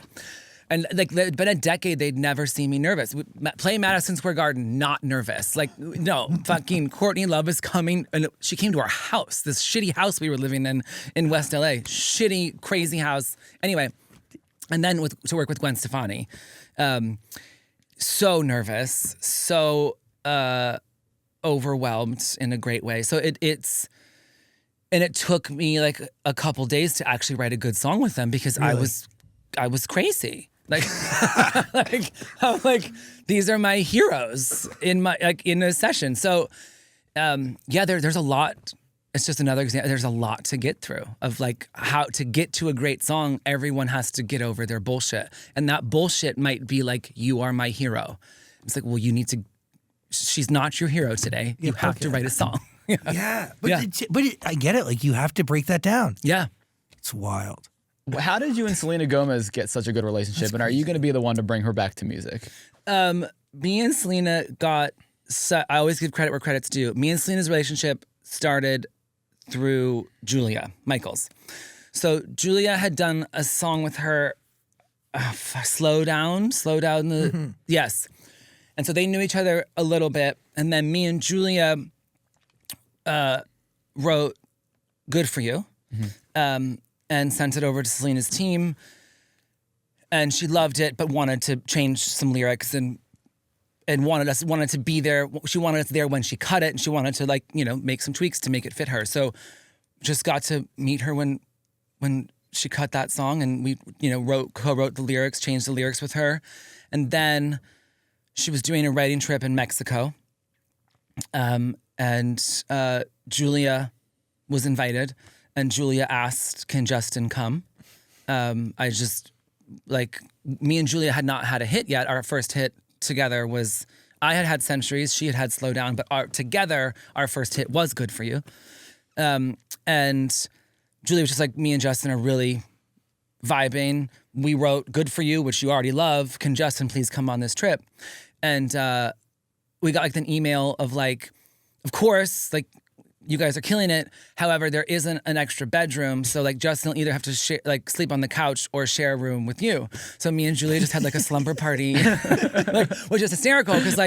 And, like, it's been a decade, they'd never seen me nervous. Play Madison Square Garden, not nervous. Like, no, fucking Courtney Love is coming. And she came to our house, this shitty house we were living in West LA. Shitty, crazy house. Anyway, and then to work with Gwen Stefani. So nervous, so overwhelmed in a great way. So it took me like a couple days to actually write a good song with them because Really? I was crazy. Like, I'm like, these are my heroes in a session. So there's a lot. It's just another example. There's a lot to get through of like how to get to a great song. Everyone has to get over their bullshit. And that bullshit might be like, you are my hero. It's like, well, she's not your hero today. You have to write a song. Yeah. But I get it. Like, you have to break that down. Yeah. It's wild. How did you and Selena Gomez get such a good relationship? And are you going to be the one to bring her back to music? Me and Selena I always give credit where credit's due. Me and Selena's relationship started through Julia Michaels. So Julia had done a song with her, Slow Down yes. And so they knew each other a little bit. And then me and Julia wrote Good For You and sent it over to Selena's team. and she loved it, but wanted to change some lyrics and wanted to be there. She wanted us there when she cut it, and she wanted to make some tweaks to make it fit her. So just got to meet her when she cut that song, and we co-wrote the lyrics, changed the lyrics with her, and then she was doing a writing trip in Mexico, and Julia was invited, and Julia asked, "Can Justin come?" Me and Julia had not had a hit yet. Our first hit together was, I had Centuries, she had Slow Down, but together our first hit was Good For You. And Julia was just like, me and Justin are really vibing. We wrote Good For You, which you already love. Can Justin please come on this trip? And we got an email of of course, you guys are killing it. However, there isn't an extra bedroom, so Justin will either have to sleep on the couch or share a room with you. So me and Julia just had a slumber party, which is hysterical because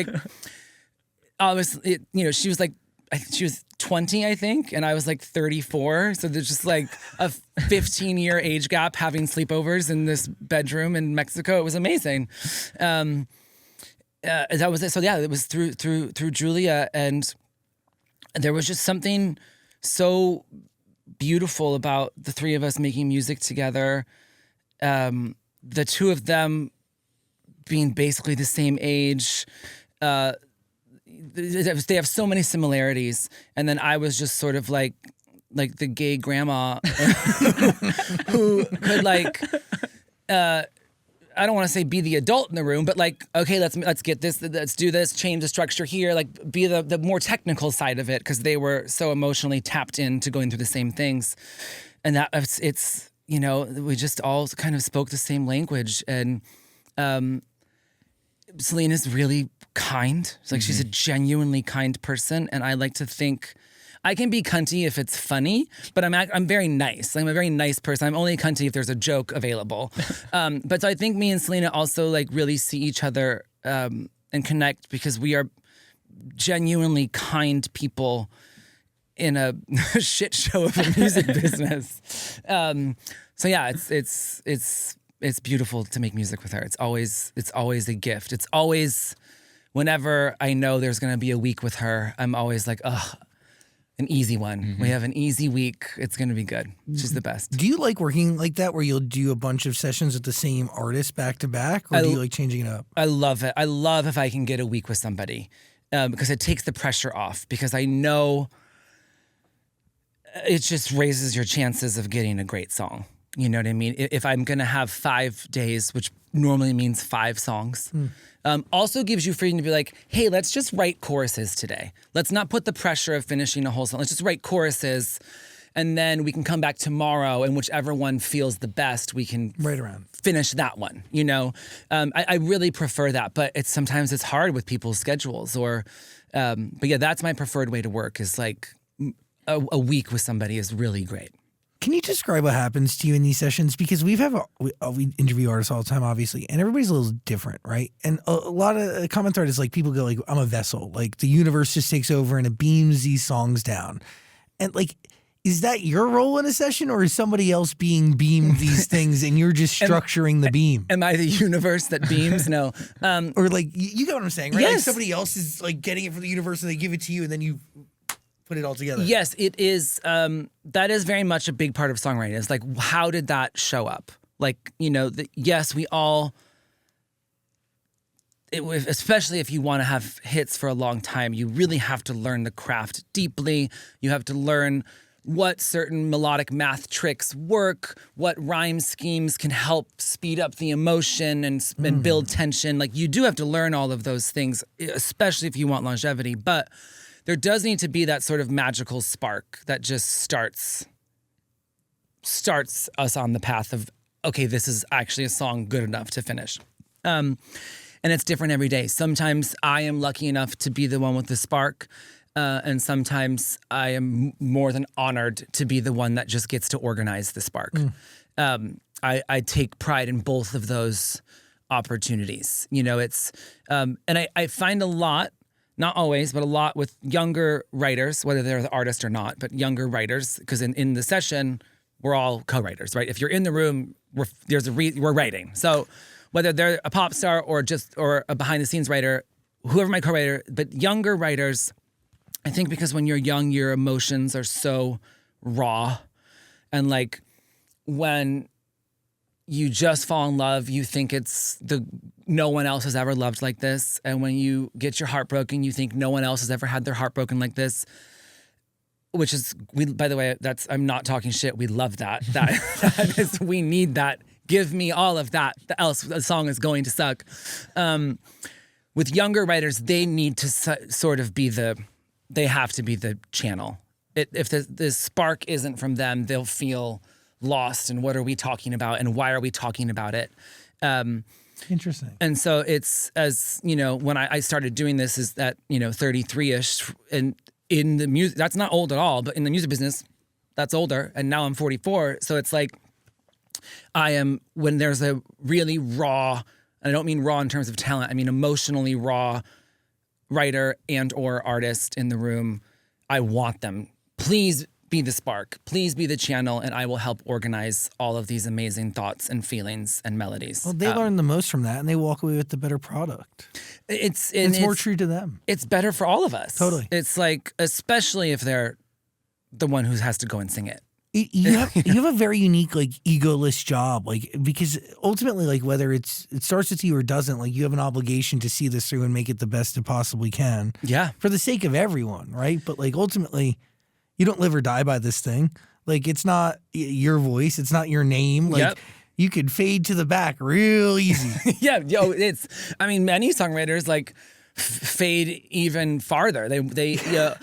obviously, she was she was 20, I think, and I was 34. So there's just a 15-year age gap having sleepovers in this bedroom in Mexico. It was amazing. That was it. So yeah, it was through Julia, and there was just something so beautiful about the three of us making music together. The two of them being basically the same age. They have so many similarities. And then I was just sort of like the gay grandma who could I don't want to say be the adult in the room, but okay, let's get this, let's do this, change the structure here, be the more technical side of it, because they were so emotionally tapped into going through the same things, and that it's we just all kind of spoke the same language, and Selena's really kind. It's she's a genuinely kind person, and I like to think I can be cunty if it's funny, but I'm very nice. I'm a very nice person. I'm only cunty if there's a joke available. But so I think me and Selena also really see each other and connect because we are genuinely kind people in a shit show of a music business. So yeah, it's beautiful to make music with her. It's always a gift. It's always, whenever I know there's gonna be a week with her, I'm always ugh. An easy one. Mm-hmm. We have an easy week. It's going to be good. She's the best. Do you like working like that where you'll do a bunch of sessions with the same artist back to back? Or do you like changing it up? I love it. I love if I can get a week with somebody because it takes the pressure off, because I know it just raises your chances of getting a great song. You know what I mean? If I'm going to have 5 days, which normally means 5 songs, also gives you freedom to be hey, let's just write choruses today. Let's not put the pressure of finishing a whole song. Let's just write choruses, and then we can come back tomorrow, and whichever one feels the best, we can finish that one. I really prefer that, but sometimes it's hard with people's schedules. But yeah, that's my preferred way to work. Is a week with somebody is really great. Can you describe what happens to you in these sessions? Because we interview artists all the time, obviously, and everybody's a little different, right? And a lot of comment thread is people go I'm a vessel. The universe just takes over and it beams these songs down. And is that your role in a session, or is somebody else being beamed these things and you're just structuring the beam? Am I the universe that beams? No. Or you get what I'm saying, right? Yes. Somebody else is getting it from the universe and they give it to you and then you put it all together. Yes, it is. That is very much a big part of songwriting. It's how did that show up? Yes, we all, especially if you want to have hits for a long time, you really have to learn the craft deeply. You have to learn what certain melodic math tricks work, what rhyme schemes can help speed up the emotion and build tension. You do have to learn all of those things, especially if you want longevity. But there does need to be that sort of magical spark that just starts us on the path of, okay, this is actually a song good enough to finish. And it's different every day. Sometimes I am lucky enough to be the one with the spark, and sometimes I am more than honored to be the one that just gets to organize the spark. I take pride in both of those opportunities. It's and I find a lot, not always, but a lot with younger writers, whether they're the artist or not, but younger writers, because in the session, we're all co-writers, right? If you're in the room, we're writing. So whether they're a pop star or a behind the scenes writer, whoever my co-writer, but younger writers, I think because when you're young, your emotions are so raw, and like when you just fall in love, you think no one else has ever loved like this. And when you get your heart broken, you think no one else has ever had their heart broken like this. Which is, by the way, I'm not talking shit. We love that. That is, we need that. Give me all of that. Else the song is going to suck. With younger writers, they need to sort of they have to be the channel. If the spark isn't from them, they'll feel lost. And what are we talking about? And why are we talking about it? Interesting. And so it's, as you know, when I started doing this, is that 33ish, and in the music, that's not old at all, but in the music business, that's older. And now I'm 44. So it's like when there's a really raw, and I don't mean raw in terms of talent, I mean emotionally raw writer and or artist in the room, I want them. Please be the spark. Please be the channel, and I will help organize all of these amazing thoughts and feelings and melodies. Well, they learn the most from that, and they walk away with the better product. It's more true to them. It's better for all of us. Totally. It's like, especially if they're the one who has to go and sing it. You have a very unique, like, egoless job, like, because ultimately, like, whether it starts with you or doesn't, like, you have an obligation to see this through and make it the best it possibly can. Yeah. For the sake of everyone, right? But, like, ultimately, you don't live or die by this thing. Like, it's not your voice. It's not your name. Like, you could fade to the back real easy. Yeah. Many songwriters, like, fade even farther. The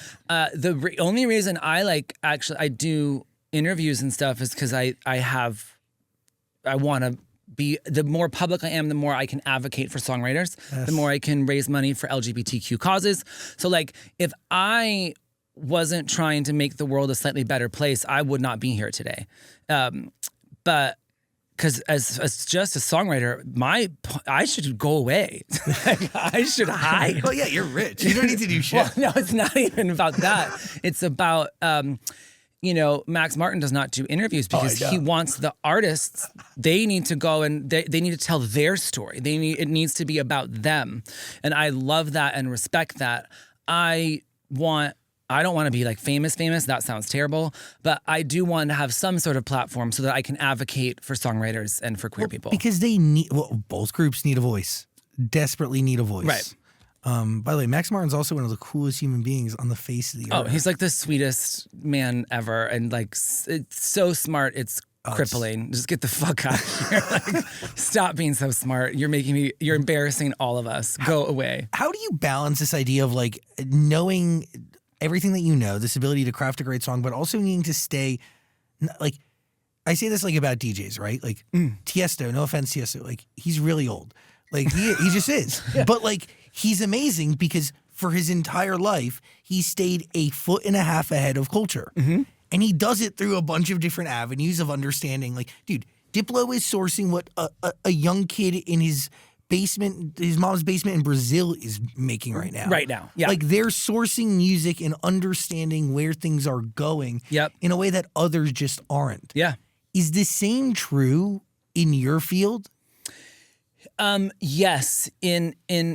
only reason I do interviews and stuff is because I want to be, the more public I am, the more I can advocate for songwriters, the more I can raise money for LGBTQ causes. So, like, if I wasn't trying to make the world a slightly better place, I would not be here today. But because as just a songwriter, I should go away. I should hide. Well, yeah, you're rich. You don't need to do shit. Well, no, it's not even about that. It's about, Max Martin does not do interviews because he wants the artists, they need to go and they need to tell their story. It needs to be about them. And I love that and respect that. I don't want to be like famous. That sounds terrible. But I do want to have some sort of platform so that I can advocate for songwriters and for queer people. Because both groups need a voice, desperately need a voice. Right. By the way, Max Martin's also one of the coolest human beings on the face of the earth. Oh, he's like the sweetest man ever. And like, it's so smart. It's crippling. Just get the fuck out of here. Like, stop being so smart. You're embarrassing all of us. Go away. How do you balance this idea of like knowing everything that you know, this ability to craft a great song, but also needing to stay, like, I say this like about DJs, right? Like Tiesto, no offense, Tiesto, like he's really old. Like he just is. Yeah. But like he's amazing because for his entire life, he stayed 1.5 foot ahead of culture. Mm-hmm. And he does it through a bunch of different avenues of understanding. Like, dude, Diplo is sourcing what a young kid in his basement, his mom's basement in Brazil is making right now. Right now, yeah. Like they're sourcing music and understanding where things are going in a way that others just aren't. Yeah. Is the same true in your field? Yes, in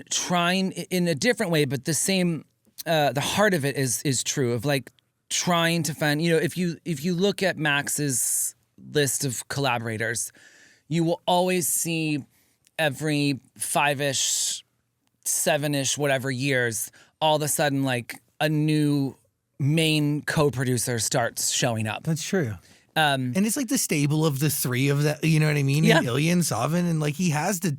trying in a different way, but the same. The heart of it is true of like trying to find. If you look at Max's list of collaborators, you will always see every 5-ish, 7-ish, whatever years, all of a sudden like a new main co-producer starts showing up. That's true. And it's like the stable of the three of that, you know what I mean? Yeah. And Ilya and Savin, and like he has the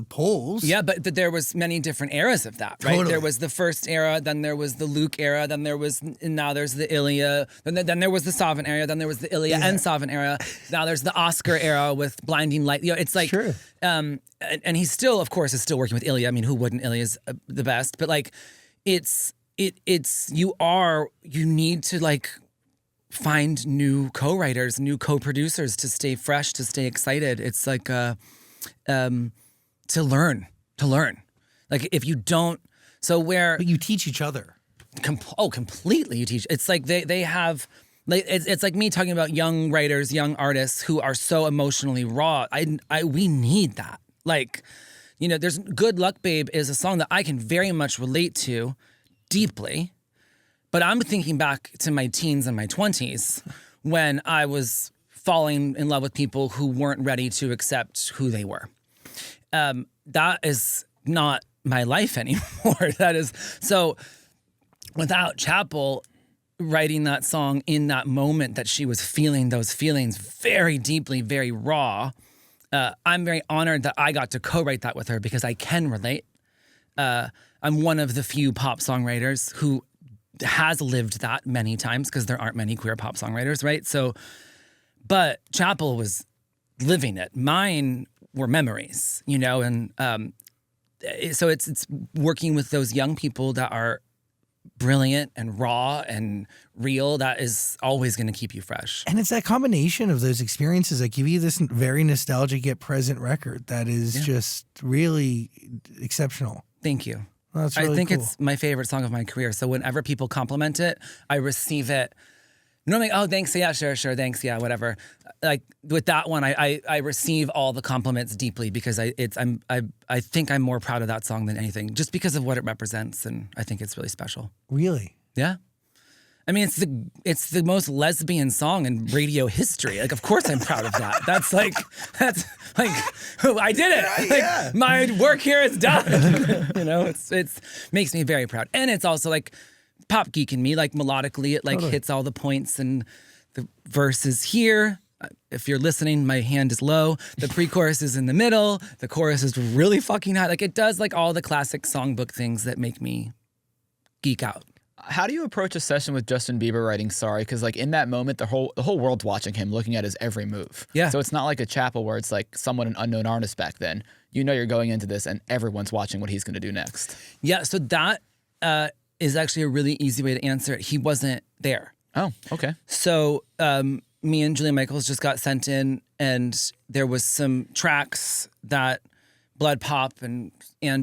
poles. Yeah, but there was many different eras of that, right? Totally. There was the first era, then there was the Luke era, then now there's the Ilya, then there was the Savin era, then there was the Ilya and Savin era. Now there's the Oscar era with Blinding Light. It's like, sure. And he still, of course, is still working with Ilya. I mean, who wouldn't? Ilya's the best, but like, you need to like find new co-writers, new co-producers to stay fresh, to stay excited. It's like to learn. Like if you don't, but you teach each other. Completely you teach. It's like they have Like it's like me talking about young writers, young artists who are so emotionally raw. We need that. Like, you know, there's Good Luck Babe is a song that I can very much relate to deeply. But I'm thinking back to my teens and my 20s when I was falling in love with people who weren't ready to accept who they were. That is not my life anymore. That is so. Without Chappell writing that song in that moment that she was feeling those feelings very deeply, very raw, I'm very honored that I got to co-write that with her because I can relate. I'm one of the few pop songwriters who has lived that many times because there aren't many queer pop songwriters, right? So, but Chappell was living it. Mine were memories, you know, and so it's working with those young people that are brilliant and raw and real. That is always going to keep you fresh. And it's that combination of those experiences that give you this very nostalgic yet present record that is just really exceptional. Thank you. Well, that's really I think cool. it's my favorite song of my career. So whenever people compliment it, I receive it. Normally, oh, thanks, yeah, sure, thanks, yeah, whatever. Like with that one, I receive all the compliments deeply because I think I'm more proud of that song than anything, just because of what it represents, and I think it's really special. Really? Yeah. I mean, it's the most lesbian song in radio history. Like, of course I'm proud of that. That's like I did it. Like, my work here is done. You know, it's makes me very proud. And it's also like pop geek in me, like melodically, it like hits all the points and the verse is here. If you're listening, my hand is low. The pre-chorus is in the middle. The chorus is really fucking high. Like it does like all the classic songbook things that make me geek out. How do you approach a session with Justin Bieber writing Sorry? Because like in that moment, the whole world's watching him, looking at his every move. Yeah. So it's not like a Chappell where it's like someone an unknown artist back then. You know you're going into this and everyone's watching what he's going to do next. Yeah, so that is actually a really easy way to answer it. He wasn't there. Oh, okay. So me and Julia Michaels just got sent in, and there was some tracks that Blood Pop and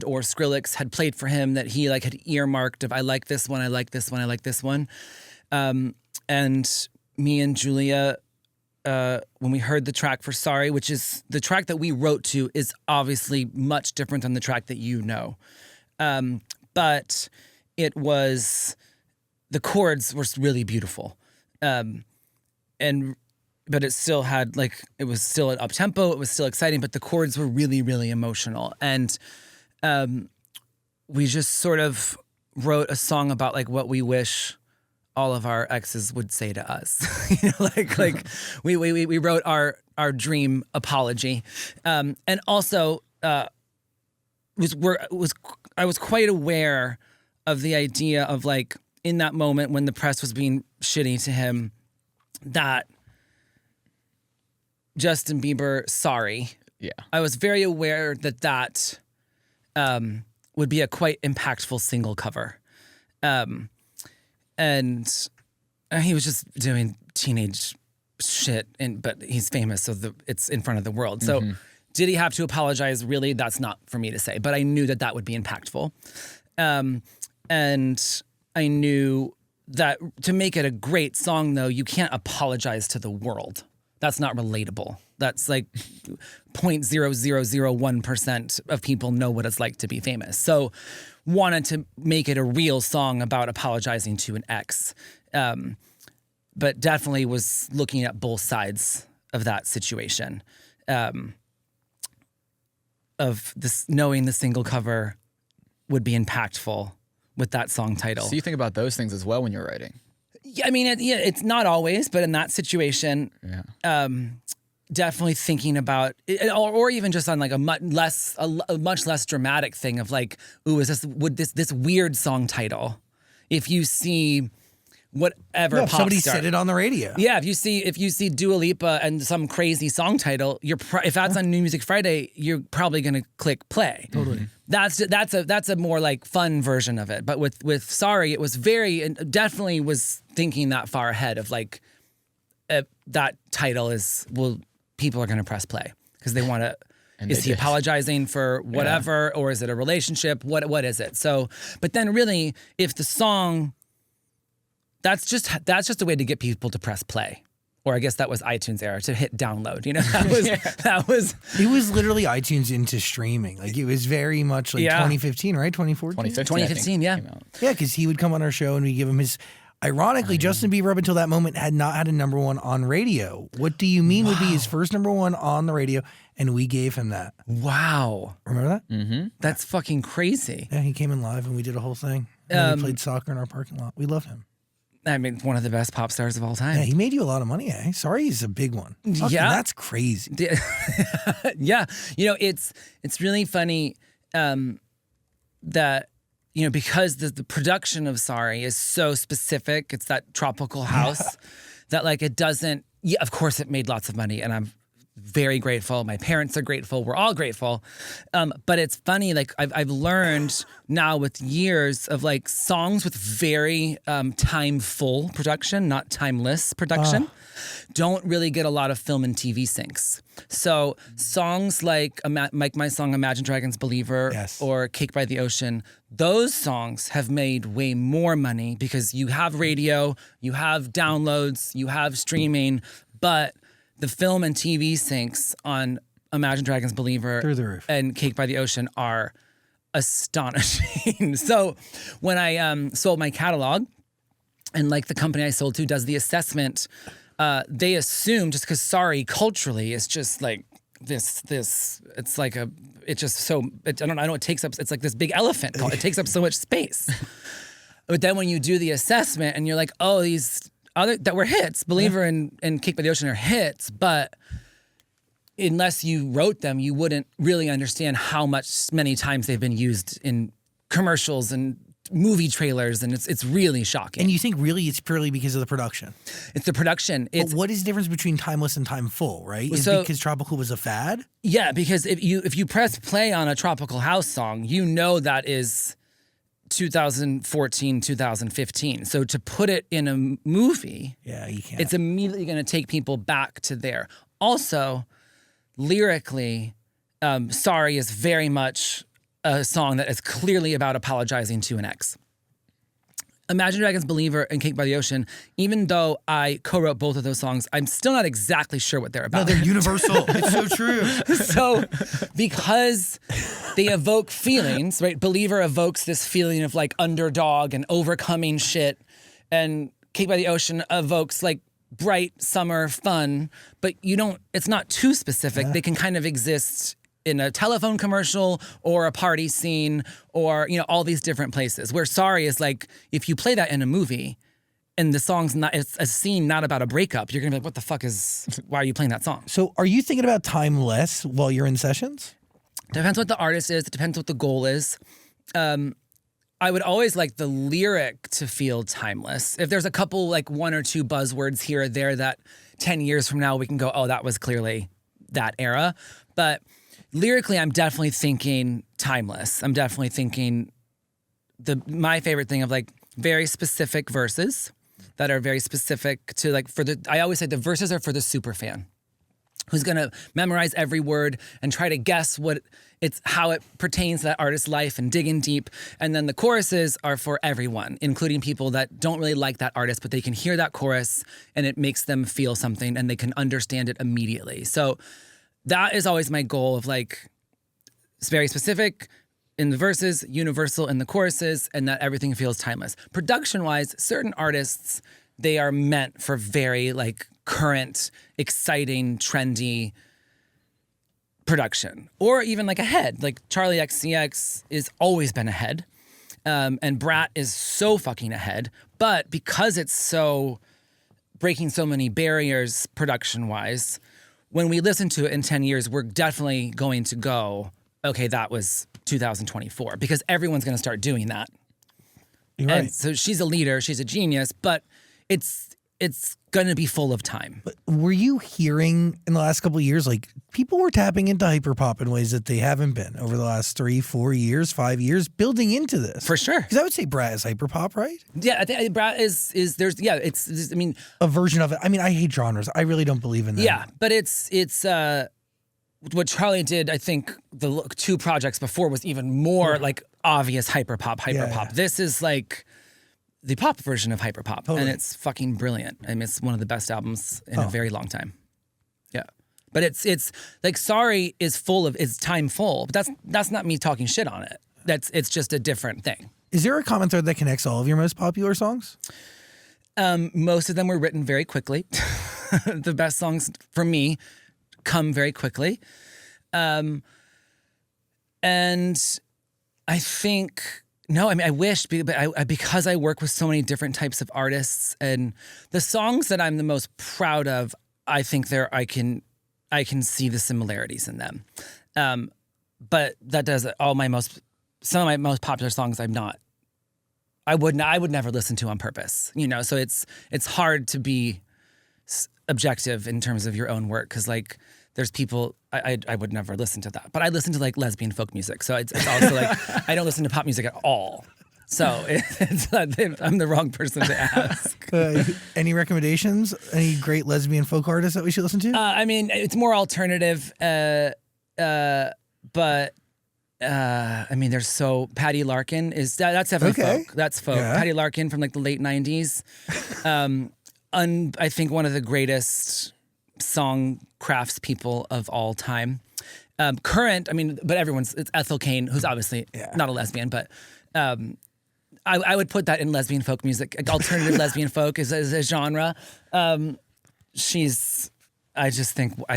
or Skrillex had played for him that he like had earmarked of I like this one, I like this one, I like this one. And me and Julia, when we heard the track for Sorry, which is the track that we wrote to, is obviously much different than the track that you know. But it was, the chords were really beautiful. But it still had like, it was still an up tempo, it was still exciting, but the chords were really, really emotional. And we just sort of wrote a song about like what we wish all of our exes would say to us. You know, like we wrote our dream apology. And also I was quite aware of the idea of like in that moment when the press was being shitty to him, that Justin Bieber, Sorry. Yeah. I was very aware that would be a quite impactful single cover. And he was just doing teenage shit, but he's famous, so it's in front of the world. So did he have to apologize? Really, that's not for me to say, but I knew that would be impactful. And I knew that to make it a great song, though, you can't apologize to the world. That's not relatable. That's like 0.0001% of people know what it's like to be famous. So wanted to make it a real song about apologizing to an ex. But definitely was looking at both sides of that situation. Of this, knowing the single cover would be impactful with that song title. So you think about those things as well when you're writing? Yeah, I mean, it's not always, but in that situation, definitely thinking about it, or even just on like a much less dramatic thing of like, ooh, would this weird song title? If you see whatever pop somebody star, said it on the radio. Yeah, if you see Dua Lipa and some crazy song title, if that's on New Music Friday, you're probably gonna click play. Totally. That's a more like fun version of it. But with Sorry, it was definitely was thinking that far ahead of like that title people are gonna press play because they want to. Is he apologizing for whatever, or is it a relationship? What is it? So, but then really, if the song that's just a way to get people to press play. Or I guess that was iTunes era, to hit download. You know, that was. It was literally iTunes into streaming. Like, it was very much like 2015, right? 2014? 2015, yeah. Yeah, because he would come on our show and we give him his. Ironically, Justin Bieber up until that moment had not had a number one on radio. What Do You Mean would be his first number one on the radio, and we gave him that. Wow. Remember that? Mm-hmm. That's fucking crazy. Yeah, he came in live and we did a whole thing. And we played soccer in our parking lot. We love him. I mean, one of the best pop stars of all time. Yeah, he made you a lot of money, eh? Sorry, he's a big one. Fucking, that's crazy. Yeah. You know, it's really funny that, you know, because the production of Sorry is so specific, it's that tropical house, that like it doesn't, of course it made lots of money, and I'm very grateful. My parents are grateful. We're all grateful. But it's funny, like I've learned now with years of like songs with very time-full production, not timeless production, don't really get a lot of film and TV syncs. So songs like my song Imagine Dragons Believer or Cake by the Ocean, those songs have made way more money because you have radio, you have downloads, you have streaming, but the film and TV syncs on Imagine Dragons Believer through the roof and Cake by the Ocean are astonishing. So when I sold my catalog, and like the company I sold to does the assessment, they assume just because Sorry culturally is just like this it's like I know it takes up, it's like this big elephant. It takes up so much space. But then when you do the assessment and you're like, oh, these other that were hits, Believer and Cake by the Ocean are hits, but unless you wrote them, you wouldn't really understand how many times they've been used in commercials and movie trailers, and it's really shocking. And you think really it's purely because of the production? It's the production. But what is the difference between timeless and time full, right? Is so, because tropical was a fad? Yeah, because if you press play on a tropical house song, you know that is 2014, 2015. So to put it in a movie, you can't. It's immediately going to take people back to there. Also, lyrically, Sorry is very much a song that is clearly about apologizing to an ex. Imagine Dragons Believer and Cake by the Ocean, even though I co-wrote both of those songs, I'm still not exactly sure what they're about. No, they're universal. It's so true. So because they evoke feelings, right? Believer evokes this feeling of like underdog and overcoming shit, and Cake by the Ocean evokes like bright summer fun, but it's not too specific. They can kind of exist in a telephone commercial or a party scene or, you know, all these different places. Where Sorry is like, if you play that in a movie and the song's not, it's a scene not about a breakup, you're gonna be like, what the fuck why are you playing that song? So are you thinking about time less while you're in sessions? Depends what the artist is, it depends what the goal is. I would always like the lyric to feel timeless. If there's a couple, like one or two buzzwords here or there that 10 years from now we can go, oh, that was clearly that era. But lyrically, I'm definitely thinking timeless. I'm definitely thinking my favorite thing of like very specific verses that are very specific to like I always say the verses are for the super fan who's gonna memorize every word and try to guess how it pertains to that artist's life and dig in deep. And then the choruses are for everyone, including people that don't really like that artist, but they can hear that chorus and it makes them feel something and they can understand it immediately. So that is always my goal of like, it's very specific in the verses, universal in the choruses, and that everything feels timeless. Production-wise, certain artists, they are meant for very like current, exciting, trendy production. Or even like ahead, like Charlie XCX has always been ahead. And Brat is so fucking ahead. But because it's so breaking so many barriers production-wise, when we listen to it in 10 years, we're definitely going to go, okay, that was 2024, because everyone's going to start doing that. You're right. And so she's a leader, she's a genius, but it's going to be full of time. But were you hearing in the last couple of years, like people were tapping into hyperpop in ways that they haven't been over the last 3, 4 years, 5 years, building into this? For sure. Because I would say Brat is hyperpop, right? Yeah, I think Brat is there's, yeah, it's I mean. A version of it. I mean, I hate genres. I really don't believe in that. Yeah, but it's what Charlie did, I think the 2 projects before was even more like obvious hyperpop. Yeah. This is like the pop version of hyperpop, Totally. and it's fucking brilliant. I mean, it's one of the best albums in a very long time. Yeah, but it's like Sorry is time full, but that's not me talking shit on it. It's just a different thing. Is there a common thread that connects all of your most popular songs? Most of them were written very quickly. The best songs for me come very quickly. And I think, no, I mean, I wish, but because I work with so many different types of artists, and the songs that I'm the most proud of, I think I can see the similarities in them. But that does some of my most popular songs I would never listen to on purpose, so it's hard to be objective in terms of your own work, because like there's people I would never listen to that, but I listen to like lesbian folk music, so it's also like I don't listen to pop music at all, so I'm the wrong person to ask. Any recommendations? Any great lesbian folk artists that we should listen to? I mean, it's more alternative, but I mean, Patty Larkin that's definitely folk. That's folk. Yeah. Patty Larkin from like the late 90s. I think one of the greatest song crafts people of all time. Current, I mean, but it's Ethel Cain, who's obviously not a lesbian, but I would put that in lesbian folk music. Alternative lesbian folk is a genre. I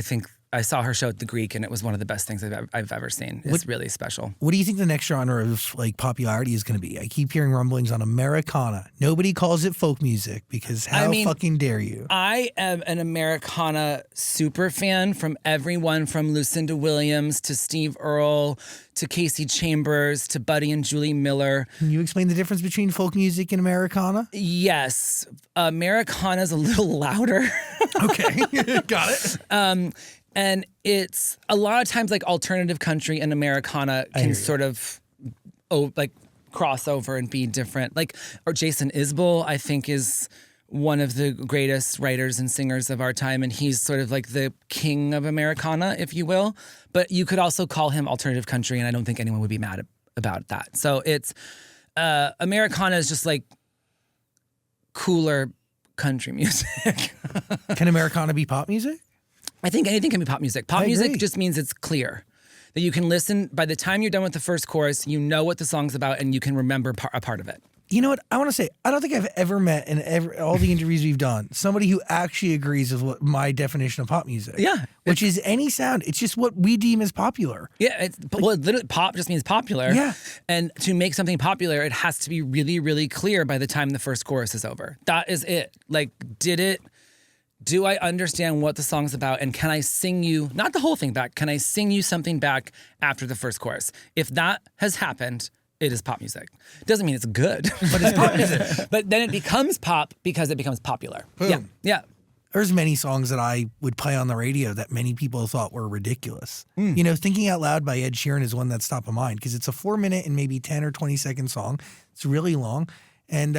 think I saw her show at the Greek, and it was one of the best things I've ever seen. It's really special. What do you think the next genre of like popularity is going to be? I keep hearing rumblings on Americana. Nobody calls it folk music because fucking dare you? I am an Americana super fan, from everyone from Lucinda Williams to Steve Earle to Casey Chambers to Buddy and Julie Miller. Can you explain the difference between folk music and Americana? Yes. Americana's a little louder. Okay, got it. And it's a lot of times like alternative country and Americana can sort of cross over and be different. Or Jason Isbell, I think, is one of the greatest writers and singers of our time, and he's sort of like the king of Americana, if you will. But you could also call him alternative country, and I don't think anyone would be mad about that. So it's Americana is just like cooler country music. Can Americana be pop music? I think anything can be pop music. Pop music just means it's clear. That you can listen, by the time you're done with the first chorus, you know what the song's about and you can remember a part of it. You know what? I want to say, I don't think I've ever met in all the interviews we've done somebody who actually agrees with what my definition of pop music. Yeah. Which is any sound. It's just what we deem as popular. Yeah. Literally, pop just means popular. Yeah. And to make something popular, it has to be really, really clear by the time the first chorus is over. That is it. Do I understand what the song's about, and can I sing you, not the whole thing back, can I sing you something back after the first chorus? If that has happened, it is pop music. Doesn't mean it's good, but it's pop music. But then it becomes pop because it becomes popular. Boom. Yeah. There's many songs that I would play on the radio that many people thought were ridiculous. You know, Thinking Out Loud by Ed Sheeran is one that's top of mind because it's a 4-minute and maybe 10 or 20-second song. It's really long. And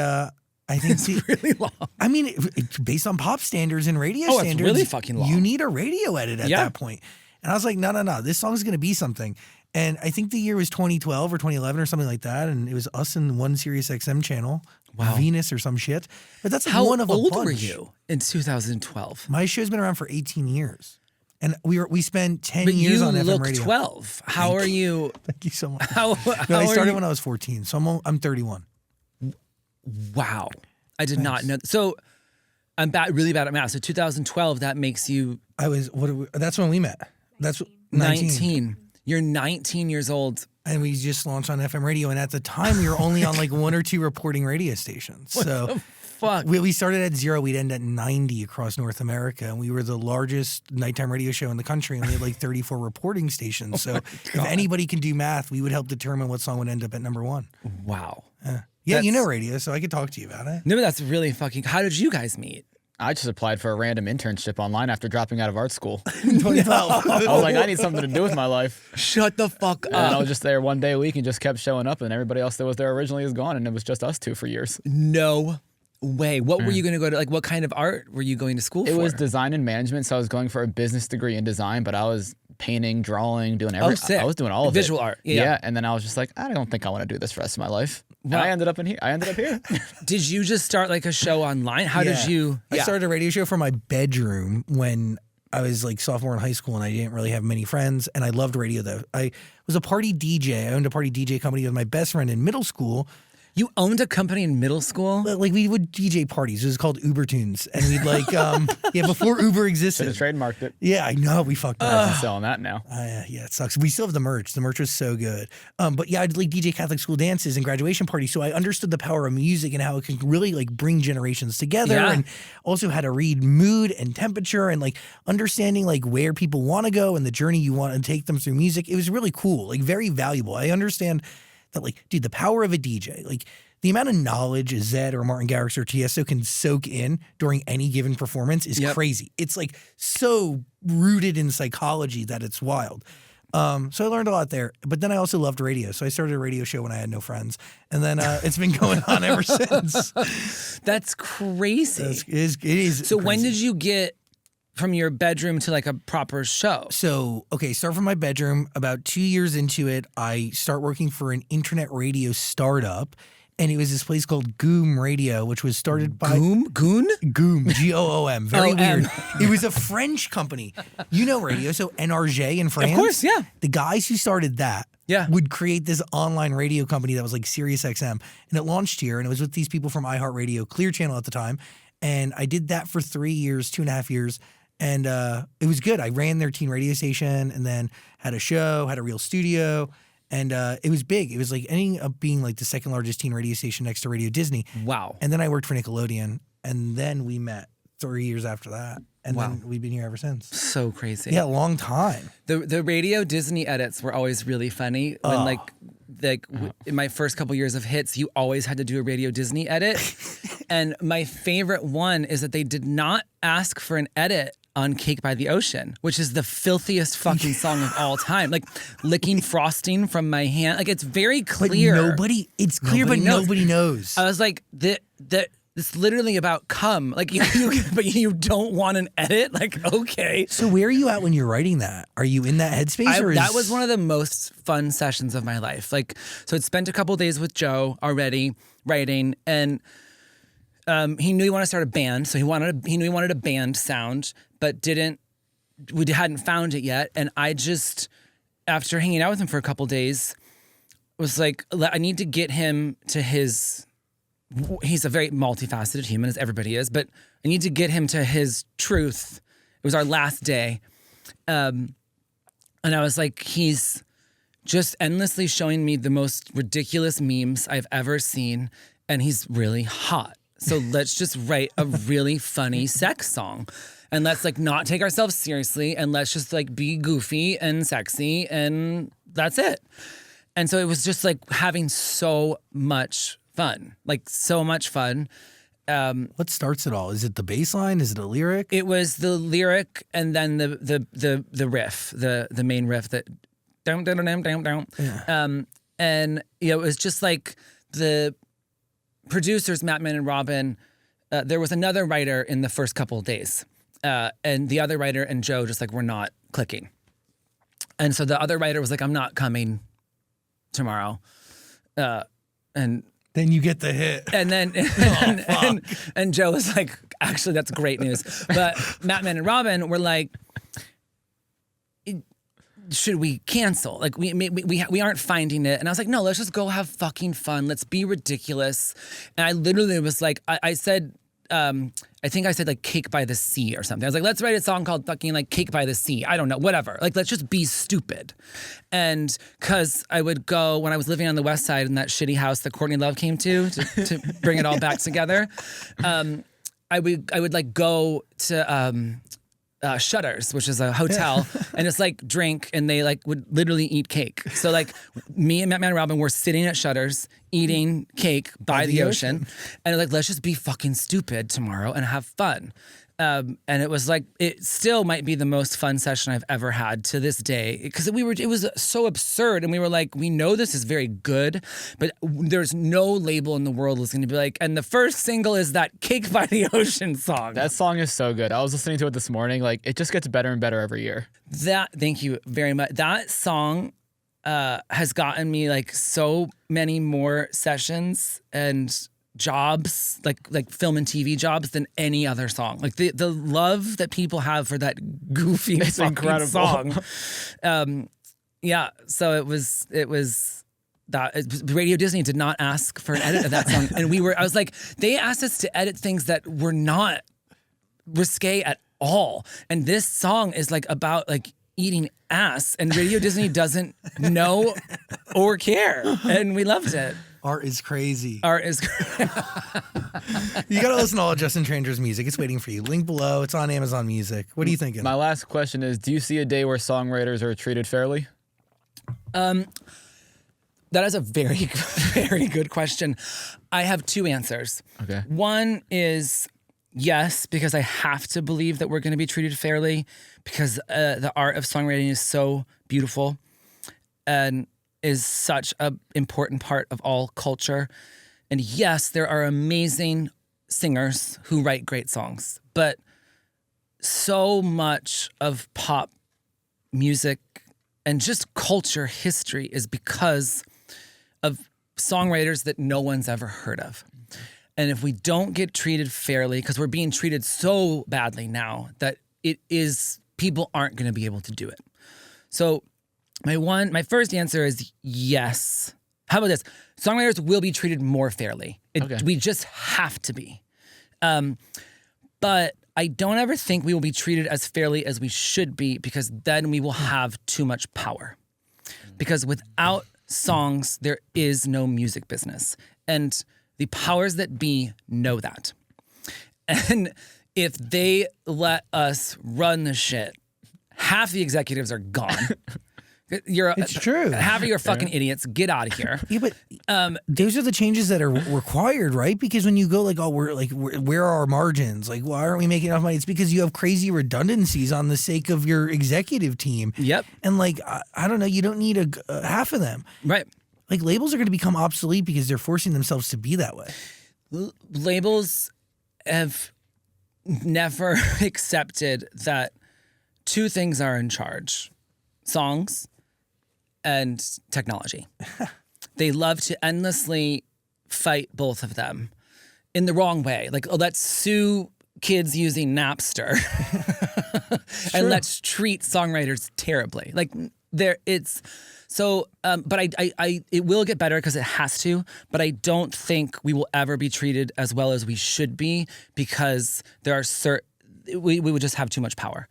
I think It's really long. I mean, it's based on pop standards and radio standards. It's really fucking long. You need a radio edit at that point. And I was like, no, this song's going to be something. And I think the year was 2012 or 2011 or something like that. And it was us and one Sirius XM channel, Venus or some shit. But that's How one of a bunch. old were you in 2012? My show's been around for 18 years. And we spent 10 years on FM radio. But you look 12. How are you? Thank you so much. How I started when I was 14, so I'm 31. Wow. I did not know. So I'm really bad at math. So 2012, that makes you... That's when we met. That's 19. You're 19 years old. And we just launched on FM radio. And at the time, we were only on like 1 or 2 reporting radio stations. What the fuck? We started at 0. We'd end at 90 across North America. And we were the largest nighttime radio show in the country. And we had like 34 reporting stations. So if anybody can do math, we would help determine what song would end up at number 1. Wow. Yeah, you know radio, so I could talk to you about it. No, but that's really fucking... How did you guys meet? I just applied for a random internship online after dropping out of art school. 2012. I was like, I need something to do with my life. Shut the fuck up. And I was just there one day a week and just kept showing up, and everybody else that was there originally is gone, and it was just us 2 for years. No way. What were you going to go to? Like, what kind of art were you going to school for? It was design and management, so I was going for a business degree in design, but I was painting, drawing, doing everything. Sick. I was doing all of Visual it. art. Yeah, and then I was just like, I don't think I want to do this for the rest of my life. And I ended up in here. Did you just start like a show online? How did you? I started a radio show from my bedroom when I was like sophomore in high school, and I didn't really have many friends, and I loved radio though. I was a party DJ. I owned a party DJ company with my best friend in middle school. You owned a company in middle school? Like we would DJ parties. It was called Uber Tunes, and we'd like before Uber existed. Should have trademarked it. Yeah, I know we fucked up. I'm selling that now. Yeah, it sucks. We still have the merch. The merch was so good. But yeah, I'd like DJ Catholic school dances and graduation parties. So I understood the power of music and how it can really like bring generations together, and also how to read mood and temperature and like understanding like where people want to go and the journey you want to take them through music. It was really cool, like very valuable. I understand that like, dude, the power of a DJ, like the amount of knowledge Zed or Martin Garrix or Tiesto can soak in during any given performance is crazy. It's like so rooted in psychology that it's wild. So I learned a lot there, but then I also loved radio. So I started a radio show when I had no friends, and then it's been going on ever since. That's crazy. It is. So crazy. when did you get from your bedroom to like a proper show? So, okay, start from my bedroom. About 2 years into it, I start working for an internet radio startup, and it was this place called Goom Radio, which was started by... Goom? Goom, Goom. Very weird. It was a French company. You know radio, so NRJ in France? Of course, yeah. The guys who started that would create this online radio company that was like Sirius XM, and it launched here, and it was with these people from iHeartRadio, Clear Channel at the time, and I did that for 3 years, 2.5 years, and it was good. I ran their teen radio station and then had a show, had a real studio, and it was big. It was like ending up being like the second largest teen radio station next to Radio Disney. Wow. And then I worked for Nickelodeon, and then we met 3 years after that. And then we've been here ever since. So crazy. Yeah, long time. The Radio Disney edits were always really funny. When in my first couple years of hits, you always had to do a Radio Disney edit. And my favorite one is that they did not ask for an edit on Cake by the Ocean, which is the filthiest fucking song of all time. Like licking frosting from my hand. Like it's very clear. It's clear, but nobody knows. I was like, it's literally about cum. Like but you don't want an edit? Like, okay. So where are you at when you're writing that? Are you in that headspace? That was one of the most fun sessions of my life. Like, so I'd spent a couple days with Joe already writing, and he knew he wanted to start a band. So he knew he wanted a band sound, but we hadn't found it yet. And I just, after hanging out with him for a couple days, was like, I need to get him to he's a very multifaceted human, as everybody is, but I need to get him to his truth. It was our last day. And I was like, he's just endlessly showing me the most ridiculous memes I've ever seen, and he's really hot. So let's just write a really funny sex song, and let's like not take ourselves seriously, and let's just like be goofy and sexy, and that's it. And so it was just like having so much fun, like so much fun. What starts it all? Is it the bass line? Is it a lyric? It was the lyric, and then the riff, the main riff that down down down down down. Yeah. And it was just like the producers, Matt, Man, and Robin. There was another writer in the first couple of days, and the other writer and Joe just like were not clicking. And so the other writer was like, "I'm not coming tomorrow," and then you get the hit. And then and Joe was like, "Actually, that's great news." But Matt, Man, and Robin were like, should we cancel? Like we aren't finding it. And I was like, no, let's just go have fucking fun. Let's be ridiculous. And I literally was like, I said, I think I said like Cake by the Sea or something. I was like, let's write a song called fucking like Cake by the Sea. I don't know, whatever. Like, let's just be stupid. And cause I would go, when I was living on the West Side in that shitty house that Courtney Love came to bring it all back together. I would like go to, Shutters, which is a hotel, and it's like drink, and they like would literally eat cake. So like me and Matt, Man, and Robin were sitting at Shutters eating cake by the ocean, and like, let's just be fucking stupid tomorrow and have fun. And it was like, it still might be the most fun session I've ever had to this day, because it was so absurd, and we were like, we know this is very good, but there's no label in the world that's going to be like, and the first single is that Cake by the Ocean song. That song is so good. I was listening to it this morning. Like, it just gets better and better every year. Thank you very much. That song has gotten me like so many more sessions and jobs, like film and TV jobs, than any other song. Like the love that people have for that goofy fucking incredible. song. Yeah, so it was that Radio Disney did not ask for an edit of that song, and I was like, they asked us to edit things that were not risque at all, and this song is like about like eating ass, and Radio Disney doesn't know or care, and we loved it. Art is crazy. Art is You got to listen to all of Justin Tranter's music. It's waiting for you. Link below. It's on Amazon Music. What are you thinking? My last question is, do you see a day where songwriters are treated fairly? That is a very, very good question. I have two answers. Okay. One is yes, because I have to believe that we're going to be treated fairly, because the art of songwriting is so beautiful and is such an important part of all culture. And yes, there are amazing singers who write great songs, but so much of pop music and just culture history is because of songwriters that no one's ever heard of. And if we don't get treated fairly, because we're being treated so badly now that people aren't going to be able to do it. So my first answer is yes. How about this? Songwriters will be treated more fairly. We just have to be. But I don't ever think we will be treated as fairly as we should be, because then we will have too much power. Because without songs, there is no music business. And the powers that be know that. And if they let us run the shit, half the executives are gone. It's true. Half of you are fucking idiots. Get out of here. Yeah, but those are the changes that are required, right? Because when you go like, oh, where are our margins? Like, why aren't we making enough money? It's because you have crazy redundancies on the sake of your executive team. Yep. And like, I don't know, you don't need half of them. Right. Like labels are going to become obsolete because they're forcing themselves to be that way. Labels have never accepted that two things are in charge: songs and technology. They love to endlessly fight both of them in the wrong way. Like, oh, let's sue kids using Napster and let's treat songwriters terribly. Like, but it will get better because it has to, but I don't think we will ever be treated as well as we should be, because there are we would just have too much power.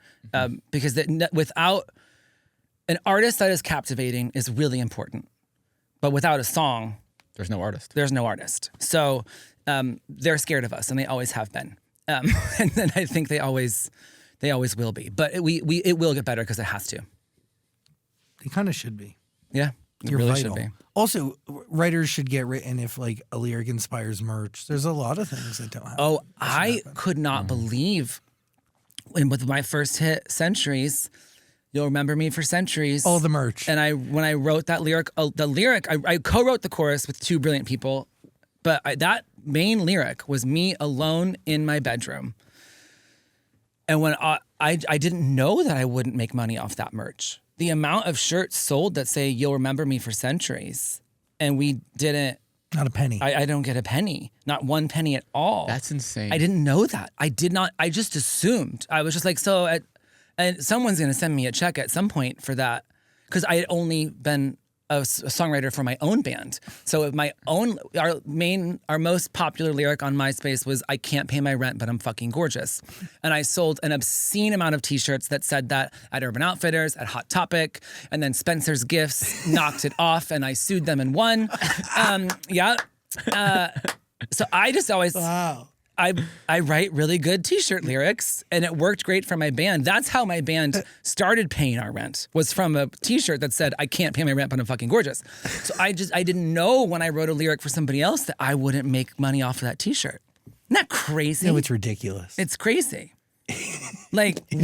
Because without an artist that is captivating is really important, but without a song, there's no artist. There's no artist. So they're scared of us, and they always have been. And then I think they always will be. But it will get better because it has to. They kind of should be. Yeah, it really should be. Also, writers should get written if like a lyric inspires merch. There's a lot of things that don't happen. Oh, I could not believe with my first hit, Centuries. You'll remember me for centuries. Oh, the merch. And when I wrote that lyric, I co-wrote the chorus with two brilliant people, but that main lyric was me alone in my bedroom. And when I didn't know that I wouldn't make money off that merch. The amount of shirts sold that say "You'll remember me for centuries," and we didn't. Not a penny. I don't get a penny. Not one penny at all. That's insane. I didn't know that. I did not. I just assumed. I was just like, and someone's going to send me a check at some point for that, because I had only been a songwriter for my own band. So our most popular lyric on MySpace was "I can't pay my rent, but I'm fucking gorgeous," and I sold an obscene amount of T-shirts that said that at Urban Outfitters, at Hot Topic, and then Spencer's Gifts knocked it off, and I sued them and won. So I just always. Wow. I write really good T-shirt lyrics, and it worked great for my band. That's how my band started paying our rent, was from a T-shirt that said, "I can't pay my rent, but I'm fucking gorgeous." So I didn't know when I wrote a lyric for somebody else that I wouldn't make money off of that T-shirt. Isn't that crazy? No, it's ridiculous. It's crazy. Like, And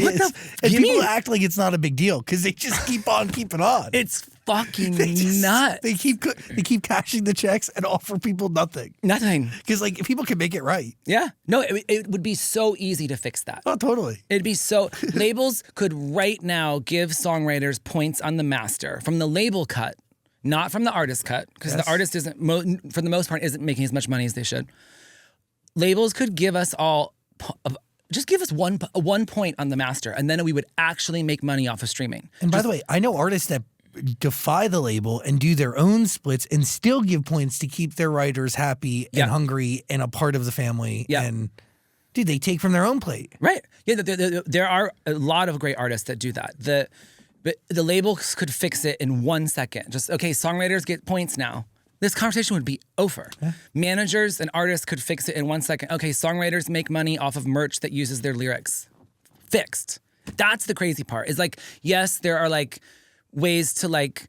people act like it's not a big deal because they just keep on keeping on. It's fucking nuts. They keep cashing the checks and offer people nothing. Nothing. Because like people can make it right. Yeah. No, it would be so easy to fix that. Oh, totally. It'd be so labels could right now give songwriters points on the master from the label cut, not from the artist cut, because the artist isn't for the most part isn't making as much money as they should. Labels could give us all just give us one point on the master, and then we would actually make money off of streaming. And by the way, I know artists that defy the label and do their own splits and still give points to keep their writers happy and hungry and a part of the family. Yeah. And dude, they take from their own plate. Right. Yeah, there are a lot of great artists that do that. But the labels could fix it in 1 second. Just, okay, songwriters get points now. This conversation would be over. Yeah. Managers and artists could fix it in 1 second. Okay, songwriters make money off of merch that uses their lyrics. Fixed. That's the crazy part. Is like, yes, there are like ways to like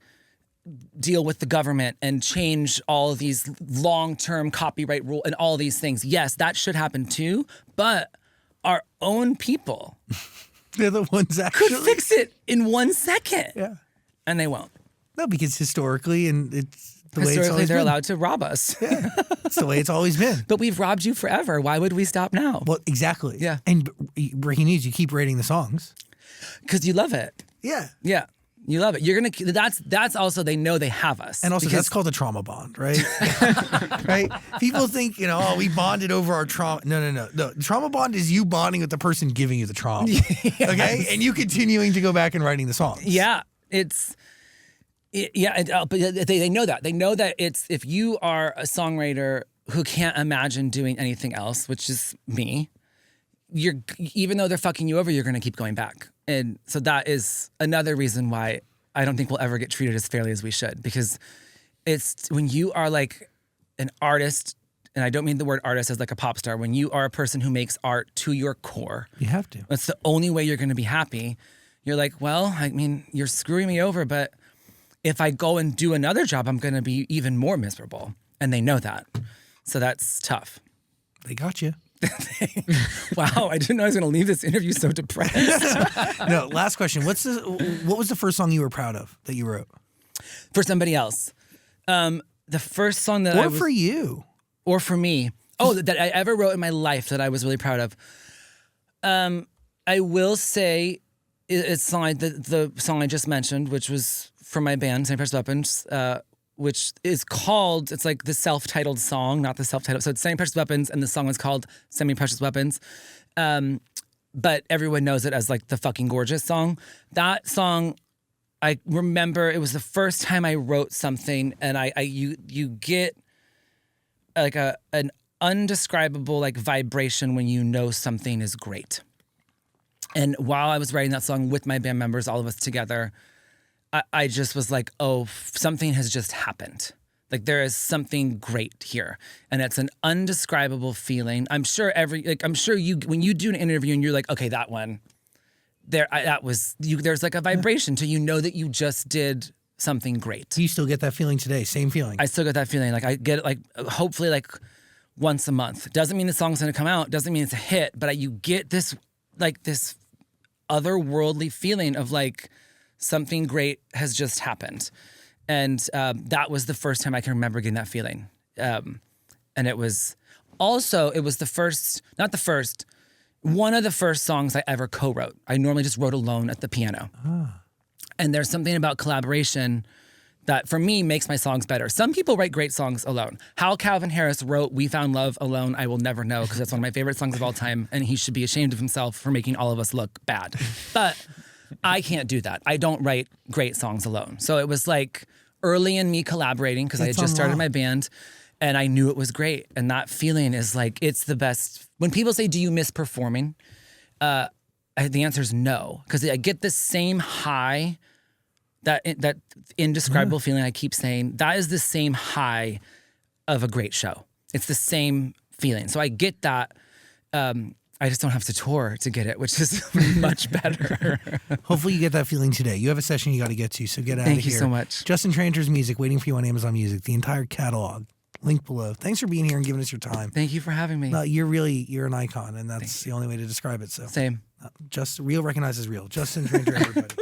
deal with the government and change all of these long-term copyright rule and all these things. Yes, that should happen too. But our own people, they're the ones actually could fix it in 1 second. Yeah, and they won't. No, because historically, and it's the way it's historically always they're been. allowed to rob us. Yeah, it's the way it's always been. But we've robbed you forever. Why would we stop now? Well, exactly. Yeah. And breaking news, you keep rating the songs because you love it. Yeah. Yeah. You love it. You're gonna. That's also they know they have us. And also that's called a trauma bond, right? Right? People think oh we bonded over our trauma. No. The trauma bond is you bonding with the person giving you the trauma. Yes. Okay, and you continuing to go back and writing the songs. Yeah, but they know that. They know that it's if you are a songwriter who can't imagine doing anything else, which is me. Even though they're fucking you over, you're gonna keep going back. And so that is another reason why I don't think we'll ever get treated as fairly as we should. Because it's when you are like an artist, and I don't mean the word artist as like a pop star, when you are a person who makes art to your core. You have to. That's the only way you're gonna be happy. You're like, well, I mean, you're screwing me over, but if I go and do another job, I'm gonna be even more miserable. And they know that. So that's tough. They got you. Wow, I didn't know I was going to leave this interview so depressed. No, last question. What was the first song you were proud of that you wrote? For somebody else. The first song that Or for you. Or for me. Oh, that I ever wrote in my life that I was really proud of. I will say it's the song I just mentioned, which was from my band, Semi Precious Weapons, which is called, it's like the self-titled song, not the self-titled. So it's Semi Precious Weapons, and the song is called Semi Precious Weapons. But everyone knows it as like the fucking gorgeous song. That song, I remember it was the first time I wrote something, and you get like an undescribable like vibration when you know something is great. And while I was writing that song with my band members, all of us together, I just was like, oh, something has just happened. Like there is something great here, and it's an undescribable feeling. I'm sure you when you do an interview and you're like, okay, that one, there's like a vibration to you know that you just did something great. Do you still get that feeling today? Same feeling. I still get that feeling. Like I get it like hopefully like once a month. Doesn't mean the song's gonna come out. Doesn't mean it's a hit. But you get this like this otherworldly feeling of like something great has just happened. And that was the first time I can remember getting that feeling. And it was one of the first songs I ever co-wrote. I normally just wrote alone at the piano. And there's something about collaboration that for me makes my songs better. Some people write great songs alone. How Calvin Harris wrote We Found Love alone, I will never know, because that's one of my favorite songs of all time, and he should be ashamed of himself for making all of us look bad. But I can't do that. I don't write great songs alone. So it was like early in me collaborating, because I had just started my band, and I knew it was great. And that feeling is like, it's the best. When people say, do you miss performing? The answer is no, because I get the same high, that indescribable feeling I keep saying, that is the same high of a great show. It's the same feeling. So I get that. I just don't have to tour to get it, which is much better. Hopefully you get that feeling today. You have a session you got to get to, so get out of here. Thank you so much. Justin Tranter's music, waiting for you on Amazon Music, the entire catalog. Link below. Thanks for being here and giving us your time. Thank you for having me. No, you're an icon, and that's the only way to describe it. So same. Just real recognizes real. Justin Tranter, everybody.